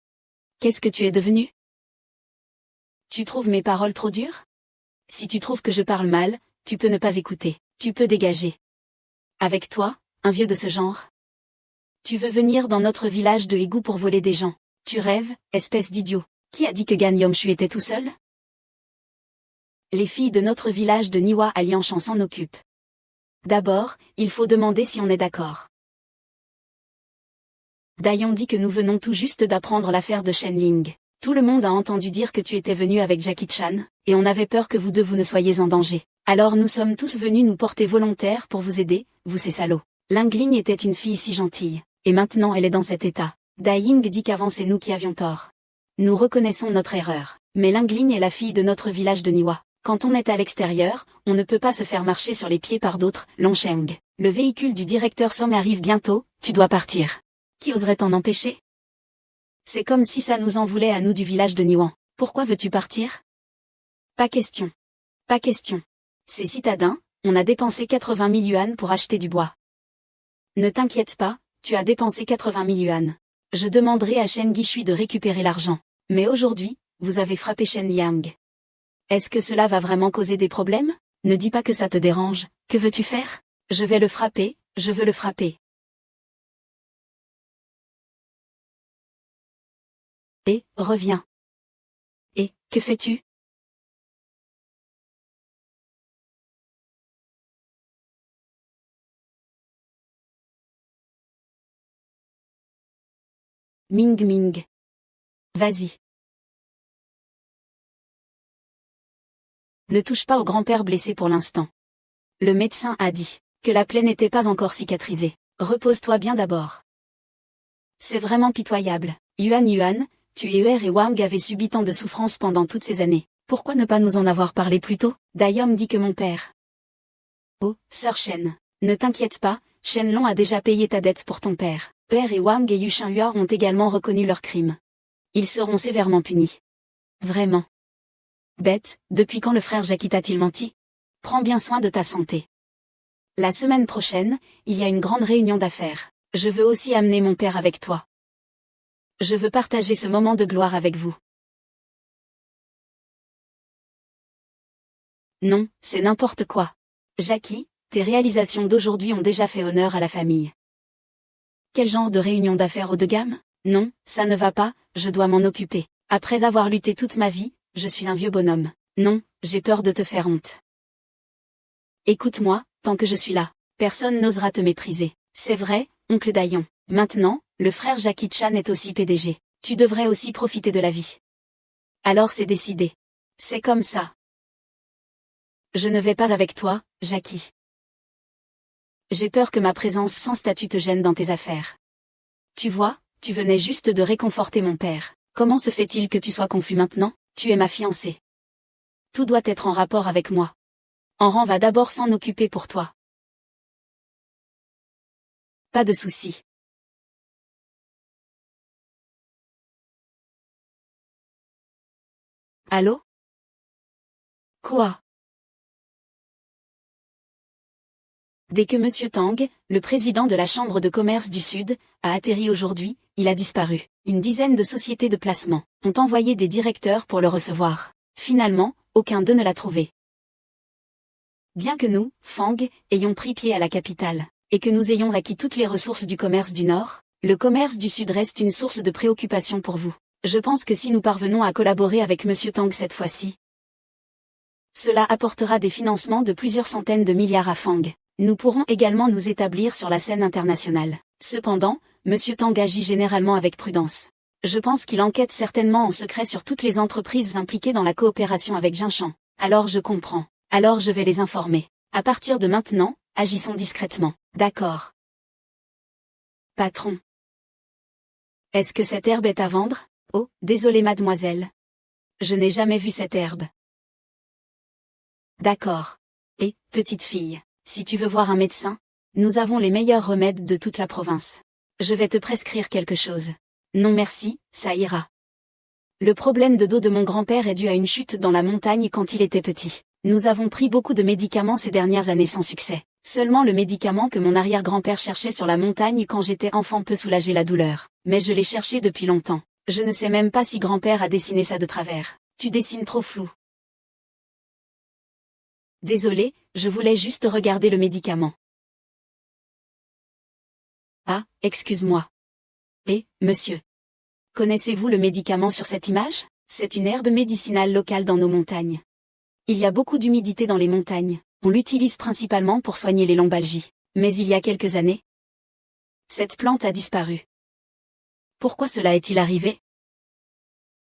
Qu'est-ce que tu es devenu? Tu trouves mes paroles trop dures? Si tu trouves que je parle mal, tu peux ne pas écouter, tu peux dégager. Avec toi, un vieux de ce genre? Tu veux venir dans notre village de égout pour voler des gens? Tu rêves, espèce d'idiot. Qui a dit que Gan Yomshu était tout seul? Les filles de notre village de Niwa à Lianchan s'en occupent. D'abord, il faut demander si on est d'accord. Dayon dit que nous venons tout juste d'apprendre l'affaire de Shen Ling. Tout le monde a entendu dire que tu étais venu avec Jackie Chan, et on avait peur que vous deux vous ne soyez en danger. Alors nous sommes tous venus nous porter volontaires pour vous aider, vous ces salauds. Ling Ling était une fille si gentille, et maintenant elle est dans cet état. Dai Ying dit qu'avant c'est nous qui avions tort. Nous reconnaissons notre erreur, mais Ling Ling est la fille de notre village de Niwa. Quand on est à l'extérieur, on ne peut pas se faire marcher sur les pieds par d'autres. Longsheng, le véhicule du directeur Song arrive bientôt, tu dois partir. Qui oserait t'en empêcher? C'est comme si ça nous en voulait à nous du village de Niwan. Pourquoi veux-tu partir? Pas question. Pas question. C'est citadin, on a dépensé 80 000 yuan pour acheter du bois. Ne t'inquiète pas, tu as dépensé 80 000 yuan. Je demanderai à Shen Guishui de récupérer l'argent. Mais aujourd'hui, vous avez frappé Shen Liang. Est-ce que cela va vraiment causer des problèmes? Ne dis pas que ça te dérange, que veux-tu faire? Je vais le frapper, je veux le frapper. Et, reviens. Et, que fais-tu? Ming Ming. Vas-y. Ne touche pas au grand-père blessé pour l'instant. Le médecin a dit que la plaie n'était pas encore cicatrisée. Repose-toi bien d'abord. C'est vraiment pitoyable. Yuan, tu et Uer et Wang avaient subi tant de souffrances pendant toutes ces années. Pourquoi ne pas nous en avoir parlé plus tôt? Dayom dit que mon père. Oh, sœur Shen. Ne t'inquiète pas, Shenlong a déjà payé ta dette pour ton père. Père et Wang et Yushin Hua ont également reconnu leurs crimes. Ils seront sévèrement punis. Vraiment. Bête, depuis quand le frère Jackie t'a-t-il menti? Prends bien soin de ta santé. La semaine prochaine, il y a une grande réunion d'affaires. Je veux aussi amener mon père avec toi. Je veux partager ce moment de gloire avec vous. Non, c'est n'importe quoi. Jackie, tes réalisations d'aujourd'hui ont déjà fait honneur à la famille. Quel genre de réunion d'affaires haut de gamme? Non, ça ne va pas, je dois m'en occuper. Après avoir lutté toute ma vie, je suis un vieux bonhomme. Non, j'ai peur de te faire honte. Écoute-moi, tant que je suis là, personne n'osera te mépriser. C'est vrai, oncle Dayon. Maintenant, le frère Jackie Chan est aussi PDG. Tu devrais aussi profiter de la vie. Alors c'est décidé. C'est comme ça. Je ne vais pas avec toi, Jackie. J'ai peur que ma présence sans statut te gêne dans tes affaires. Tu vois, tu venais juste de réconforter mon père. Comment se fait-il que tu sois confus maintenant? Tu es ma fiancée. Tout doit être en rapport avec moi. Enran va d'abord s'en occuper pour toi. Pas de souci. Allô? Quoi? Dès que Monsieur Tang, le président de la Chambre de commerce du Sud, a atterri aujourd'hui, il a disparu. Une dizaine de sociétés de placement ont envoyé des directeurs pour le recevoir. Finalement, aucun d'eux ne l'a trouvé. Bien que nous, Fang, ayons pris pied à la capitale, et que nous ayons acquis toutes les ressources du commerce du Nord, le commerce du Sud reste une source de préoccupation pour vous. Je pense que si nous parvenons à collaborer avec Monsieur Tang cette fois-ci, cela apportera des financements de plusieurs centaines de milliards à Fang. Nous pourrons également nous établir sur la scène internationale. Cependant, Monsieur Tang agit généralement avec prudence. Je pense qu'il enquête certainement en secret sur toutes les entreprises impliquées dans la coopération avec Jinshan. Alors je comprends. Alors je vais les informer. À partir de maintenant, agissons discrètement. D'accord. Patron. Est-ce que cette herbe est à vendre? Oh, désolé mademoiselle. Je n'ai jamais vu cette herbe. D'accord. Et, petite fille, si tu veux voir un médecin, nous avons les meilleurs remèdes de toute la province. Je vais te prescrire quelque chose. Non merci, ça ira. Le problème de dos de mon grand-père est dû à une chute dans la montagne quand il était petit. Nous avons pris beaucoup de médicaments ces dernières années sans succès. Seulement le médicament que mon arrière-grand-père cherchait sur la montagne quand j'étais enfant peut soulager la douleur. Mais je l'ai cherché depuis longtemps. Je ne sais même pas si grand-père a dessiné ça de travers. Tu dessines trop flou. Désolé, je voulais juste regarder le médicament. Ah, excuse-moi. Eh, monsieur. Connaissez-vous le médicament sur cette image? C'est une herbe médicinale locale dans nos montagnes. Il y a beaucoup d'humidité dans les montagnes. On l'utilise principalement pour soigner les lombalgies. Mais il y a quelques années, cette plante a disparu. Pourquoi cela est-il arrivé?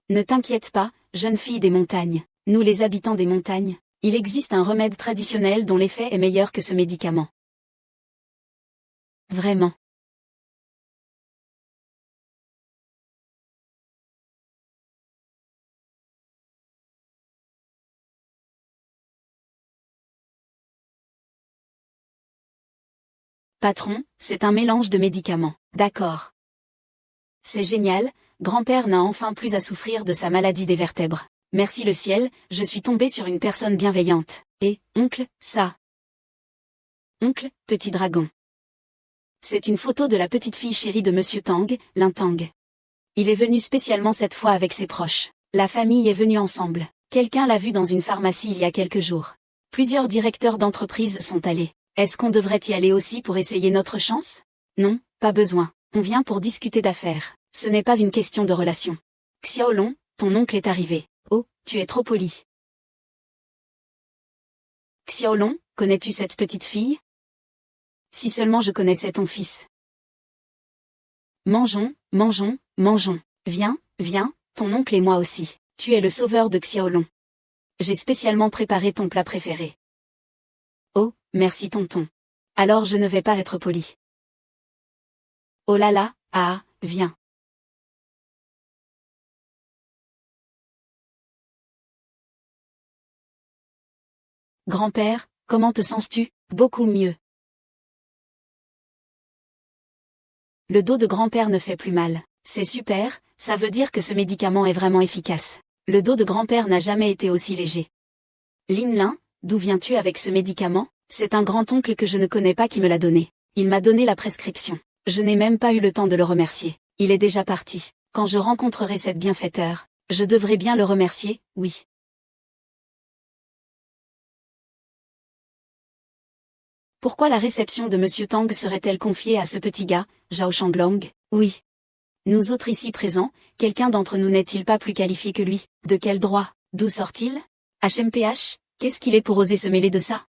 Ne t'inquiète pas, jeune fille des montagnes. Nous les habitants des montagnes, il existe un remède traditionnel dont l'effet est meilleur que ce médicament. Vraiment. Patron, c'est un mélange de médicaments. D'accord. C'est génial, grand-père n'a enfin plus à souffrir de sa maladie des vertèbres. Merci le ciel, je suis tombée sur une personne bienveillante. Et, oncle, ça. Oncle, petit dragon. C'est une photo de la petite fille chérie de Monsieur Tang, Lin Tang. Il est venu spécialement cette fois avec ses proches. La famille est venue ensemble. Quelqu'un l'a vu dans une pharmacie il y a quelques jours. Plusieurs directeurs d'entreprise sont allés. Est-ce qu'on devrait y aller aussi pour essayer notre chance? Non, pas besoin. On vient pour discuter d'affaires. Ce n'est pas une question de relation. Xiaolong, ton oncle est arrivé. Oh, tu es trop poli. Xiaolong, connais-tu cette petite fille? Si seulement je connaissais ton fils. Mangeons, mangeons, mangeons. Viens, viens, ton oncle et moi aussi. Tu es le sauveur de Xiaolong. J'ai spécialement préparé ton plat préféré. Oh, merci tonton. Alors je ne vais pas être poli. Oh là là, ah, viens. Grand-père, comment te sens-tu? Beaucoup mieux. Le dos de grand-père ne fait plus mal. C'est super, ça veut dire que ce médicament est vraiment efficace. Le dos de grand-père n'a jamais été aussi léger. Lin Lin, d'où viens-tu avec ce médicament? C'est un grand-oncle que je ne connais pas qui me l'a donné. Il m'a donné la prescription. Je n'ai même pas eu le temps de le remercier. Il est déjà parti. Quand je rencontrerai cette bienfaiteur, je devrais bien le remercier, oui. Pourquoi la réception de Monsieur Tang serait-elle confiée à ce petit gars, Zhao Shanglong? Oui. Nous autres ici présents, quelqu'un d'entre nous n'est-il pas plus qualifié que lui? De quel droit? D'où sort-il? HMPH, qu'est-ce qu'il est pour oser se mêler de ça?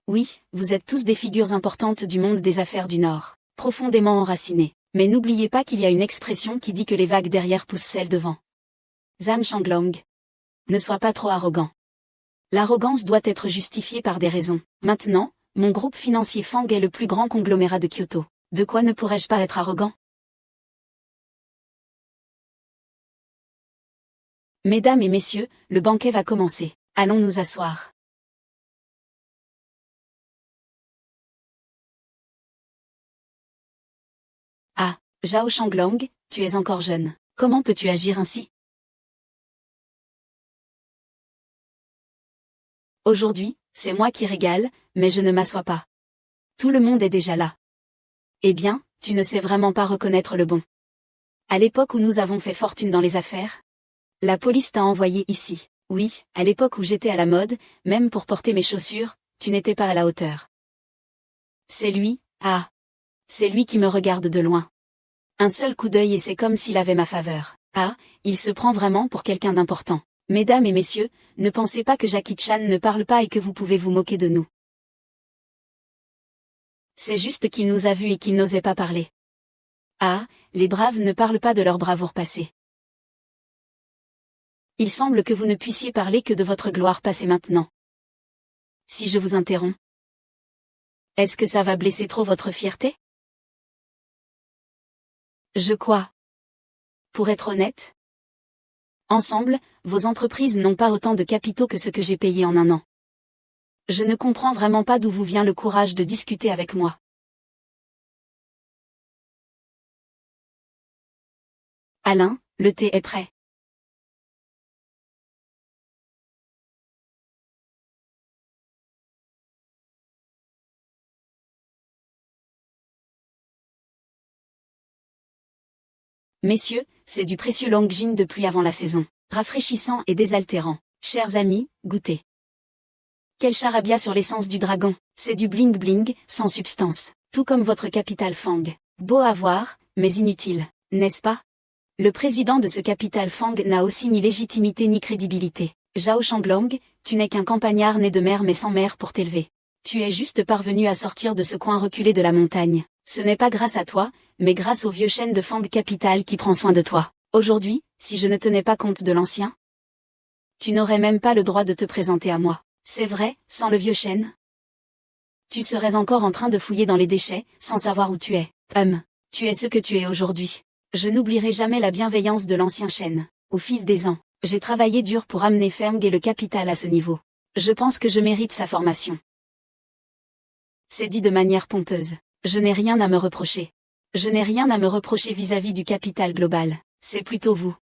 Oui, vous êtes tous des figures importantes du monde des affaires du Nord, profondément enracinées. Mais n'oubliez pas qu'il y a une expression qui dit que les vagues derrière poussent celles devant. Zhan Shanglong. Ne sois pas trop arrogant. L'arrogance doit être justifiée par des raisons. Maintenant, mon groupe financier Fang est le plus grand conglomérat de Kyoto. De quoi ne pourrais-je pas être arrogant? Mesdames et messieurs, le banquet va commencer. Allons nous asseoir. Ah, Zhao Shanglong, tu es encore jeune. Comment peux-tu agir ainsi? Aujourd'hui, c'est moi qui régale, mais je ne m'assois pas. Tout le monde est déjà là. Eh bien, tu ne sais vraiment pas reconnaître le bon. À l'époque où nous avons fait fortune dans les affaires, la police t'a envoyé ici. Oui, à l'époque où j'étais à la mode, même pour porter mes chaussures, tu n'étais pas à la hauteur. C'est lui, ah. C'est lui qui me regarde de loin. Un seul coup d'œil et c'est comme s'il avait ma faveur. Ah, il se prend vraiment pour quelqu'un d'important. Mesdames et messieurs, ne pensez pas que Jackie Chan ne parle pas et que vous pouvez vous moquer de nous. C'est juste qu'il nous a vus et qu'il n'osait pas parler. Ah, les braves ne parlent pas de leur bravoure passée. Il semble que vous ne puissiez parler que de votre gloire passée maintenant. Si je vous interromps. Est-ce que ça va blesser trop votre fierté? Je crois. Pour être honnête. Ensemble, vos entreprises n'ont pas autant de capitaux que ce que j'ai payé en un an. Je ne comprends vraiment pas d'où vous vient le courage de discuter avec moi. Alain, le thé est prêt. Messieurs, c'est du précieux Longjing de pluie avant la saison. Rafraîchissant et désaltérant. Chers amis, goûtez. Quel charabia sur l'essence du dragon. C'est du bling bling, sans substance. Tout comme votre capital Fang. Beau à voir, mais inutile, n'est-ce pas? Le président de ce capital Fang n'a aussi ni légitimité ni crédibilité. Zhao Shanglong, tu n'es qu'un campagnard né de mère mais sans mère pour t'élever. Tu es juste parvenu à sortir de ce coin reculé de la montagne. Ce n'est pas grâce à toi, mais grâce au vieux chêne de Fang Capital qui prend soin de toi. Aujourd'hui, si je ne tenais pas compte de l'ancien, tu n'aurais même pas le droit de te présenter à moi. C'est vrai, sans le vieux chêne, tu serais encore en train de fouiller dans les déchets, sans savoir où tu es. Tu es ce que tu es aujourd'hui. Je n'oublierai jamais la bienveillance de l'ancien chêne. Au fil des ans, j'ai travaillé dur pour amener Feng et le capital à ce niveau. Je pense que je mérite sa formation. C'est dit de manière pompeuse. Je n'ai rien à me reprocher. Je n'ai rien à me reprocher vis-à-vis du capital global. C'est plutôt vous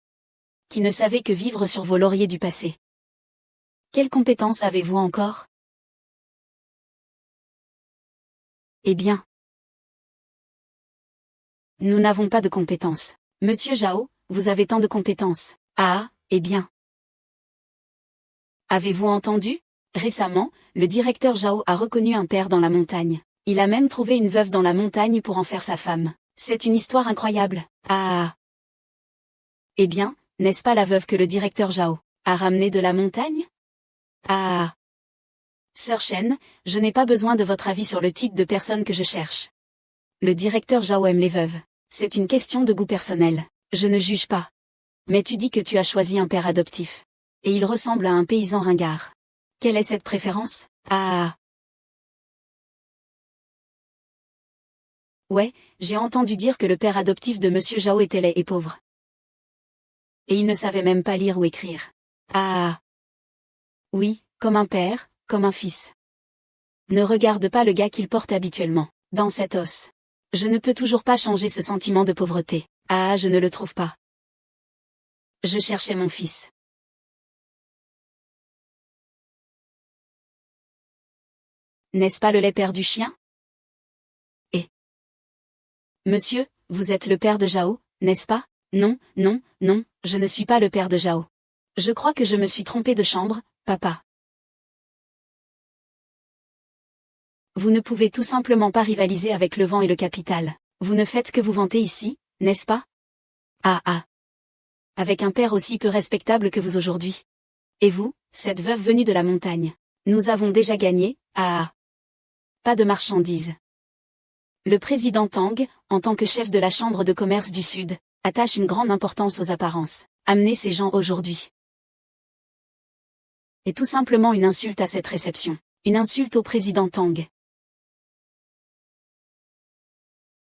qui ne savez que vivre sur vos lauriers du passé. Quelles compétences avez-vous encore? Eh bien, nous n'avons pas de compétences. Monsieur Zhao, vous avez tant de compétences. Ah, eh bien. Avez-vous entendu? Récemment, le directeur Zhao a reconnu un père dans la montagne. Il a même trouvé une veuve dans la montagne pour en faire sa femme. C'est une histoire incroyable. Ah. Eh bien, n'est-ce pas la veuve que le directeur Zhao a ramenée de la montagne? Ah. Sœur Shen, je n'ai pas besoin de votre avis sur le type de personne que je cherche. Le directeur Zhao aime les veuves. C'est une question de goût personnel. Je ne juge pas. Mais tu dis que tu as choisi un père adoptif. Et il ressemble à un paysan ringard. Quelle est cette préférence? Ah. Ouais, j'ai entendu dire que le père adoptif de Monsieur Zhao était laid et pauvre. Et il ne savait même pas lire ou écrire. Ah. Oui, comme un père, comme un fils. Ne regarde pas le gars qu'il porte habituellement, dans cet os. Je ne peux toujours pas changer ce sentiment de pauvreté. Ah, je ne le trouve pas. Je cherchais mon fils. N'est-ce pas le lait père du chien? Et monsieur, vous êtes le père de Zhao, n'est-ce pas? Non, non, non, je ne suis pas le père de Zhao. Je crois que je me suis trompé de chambre, papa. Vous ne pouvez tout simplement pas rivaliser avec le vent et le capital. Vous ne faites que vous vanter ici, n'est-ce pas? Ah ah. Avec un père aussi peu respectable que vous aujourd'hui. Et vous, cette veuve venue de la montagne. Nous avons déjà gagné, ah ah. Pas de marchandises. Le président Tang, en tant que chef de la Chambre de commerce du Sud, attache une grande importance aux apparences. Amener ces gens aujourd'hui est tout simplement une insulte à cette réception. Une insulte au président Tang.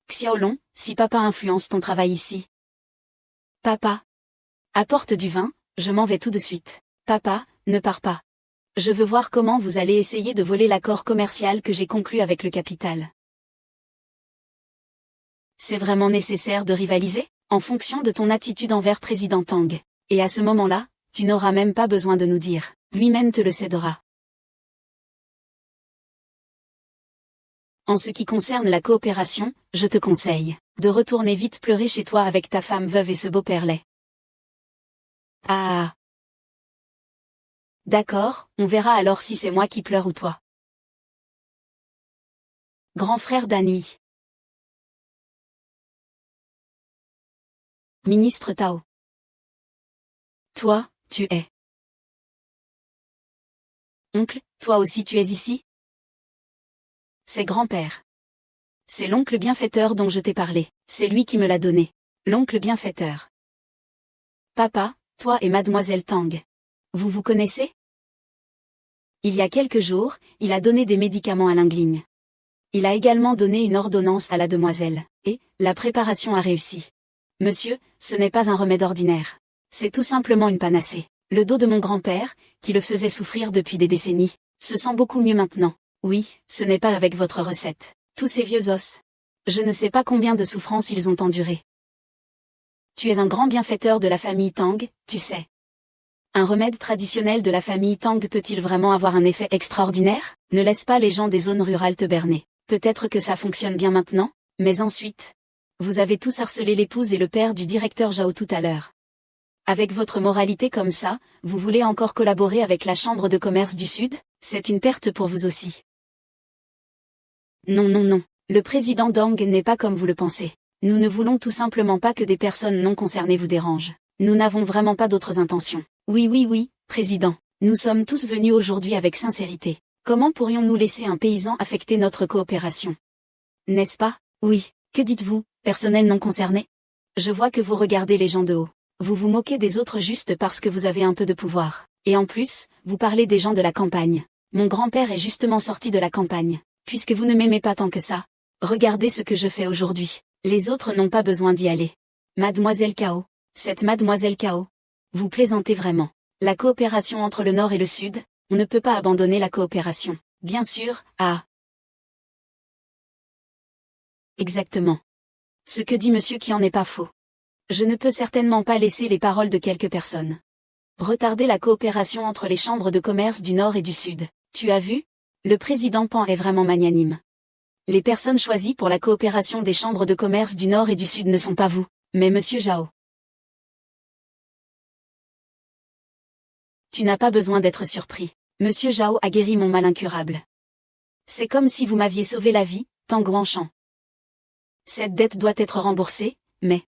Xiaolong, si papa influence ton travail ici. Papa. Apporte du vin, je m'en vais tout de suite. Papa, ne pars pas. Je veux voir comment vous allez essayer de voler l'accord commercial que j'ai conclu avec le capital. C'est vraiment nécessaire de rivaliser, en fonction de ton attitude envers président Tang. Et à ce moment-là, tu n'auras même pas besoin de nous dire. Lui-même te le cédera. En ce qui concerne la coopération, je te conseille de retourner vite pleurer chez toi avec ta femme veuve et ce beau-père laid. Ah. D'accord, on verra alors si c'est moi qui pleure ou toi. Grand frère d'Anhui. Ministre Tao. Toi, tu es. Oncle, toi aussi tu es ici? C'est grand-père. C'est l'oncle bienfaiteur dont je t'ai parlé. C'est lui qui me l'a donné. L'oncle bienfaiteur. Papa, toi et mademoiselle Tang. Vous vous connaissez? Il y a quelques jours, il a donné des médicaments à Lingling. Il a également donné une ordonnance à la demoiselle, et la préparation a réussi. Monsieur, ce n'est pas un remède ordinaire. C'est tout simplement une panacée. Le dos de mon grand-père, qui le faisait souffrir depuis des décennies, se sent beaucoup mieux maintenant. Oui, ce n'est pas avec votre recette. Tous ces vieux os. Je ne sais pas combien de souffrances ils ont enduré. Tu es un grand bienfaiteur de la famille Tang, tu sais. Un remède traditionnel de la famille Tang peut-il vraiment avoir un effet extraordinaire? Ne laisse pas les gens des zones rurales te berner. Peut-être que ça fonctionne bien maintenant, mais ensuite... Vous avez tous harcelé l'épouse et le père du directeur Zhao tout à l'heure. Avec votre moralité comme ça, vous voulez encore collaborer avec la Chambre de commerce du Sud? C'est une perte pour vous aussi. Non non non, le président Deng n'est pas comme vous le pensez. Nous ne voulons tout simplement pas que des personnes non concernées vous dérangent. Nous n'avons vraiment pas d'autres intentions. Oui oui oui, président, nous sommes tous venus aujourd'hui avec sincérité. Comment pourrions-nous laisser un paysan affecter notre coopération? N'est-ce pas? Oui, que dites-vous, personnel non concerné? Je vois que vous regardez les gens de haut. Vous vous moquez des autres juste parce que vous avez un peu de pouvoir. Et en plus, vous parlez des gens de la campagne. Mon grand-père est justement sorti de la campagne. Puisque vous ne m'aimez pas tant que ça. Regardez ce que je fais aujourd'hui. Les autres n'ont pas besoin d'y aller. Mademoiselle Cao. Cette Mademoiselle Cao. Vous plaisantez vraiment. La coopération entre le Nord et le Sud, on ne peut pas abandonner la coopération. Bien sûr, ah. Exactement. Ce que dit monsieur qui en est pas faux. Je ne peux certainement pas laisser les paroles de quelques personnes retarder la coopération entre les chambres de commerce du Nord et du Sud. Tu as vu? Le président Pan est vraiment magnanime. Les personnes choisies pour la coopération des chambres de commerce du Nord et du Sud ne sont pas vous, mais monsieur Zhao. Tu n'as pas besoin d'être surpris. Monsieur Zhao a guéri mon mal incurable. C'est comme si vous m'aviez sauvé la vie, Tang Guangshan. Cette dette doit être remboursée, mais...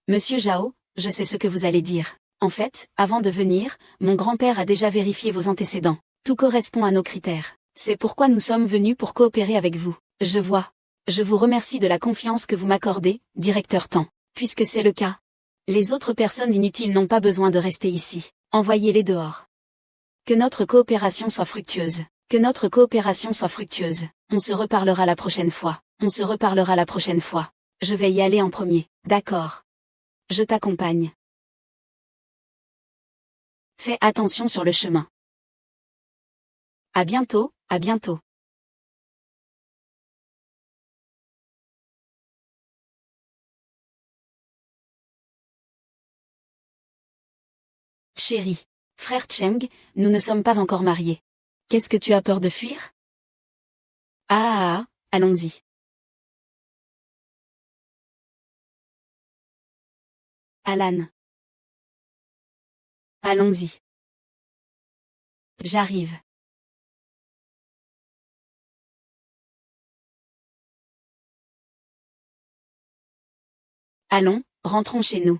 Monsieur Zhao, je sais ce que vous allez dire. En fait, avant de venir, mon grand-père a déjà vérifié vos antécédents. Tout correspond à nos critères. C'est pourquoi nous sommes venus pour coopérer avec vous. Je vois. Je vous remercie de la confiance que vous m'accordez, directeur Tang. Puisque c'est le cas. Les autres personnes inutiles n'ont pas besoin de rester ici. Envoyez-les dehors. Que notre coopération soit fructueuse. Que notre coopération soit fructueuse. On se reparlera la prochaine fois. On se reparlera la prochaine fois. Je vais y aller en premier. D'accord. Je t'accompagne. Fais attention sur le chemin. À bientôt, à bientôt. Chérie. Frère Cheng, nous ne sommes pas encore mariés. Qu'est-ce que tu as peur de fuir? Ah, allons-y. Alan. Allons-y. J'arrive. Allons, rentrons chez nous.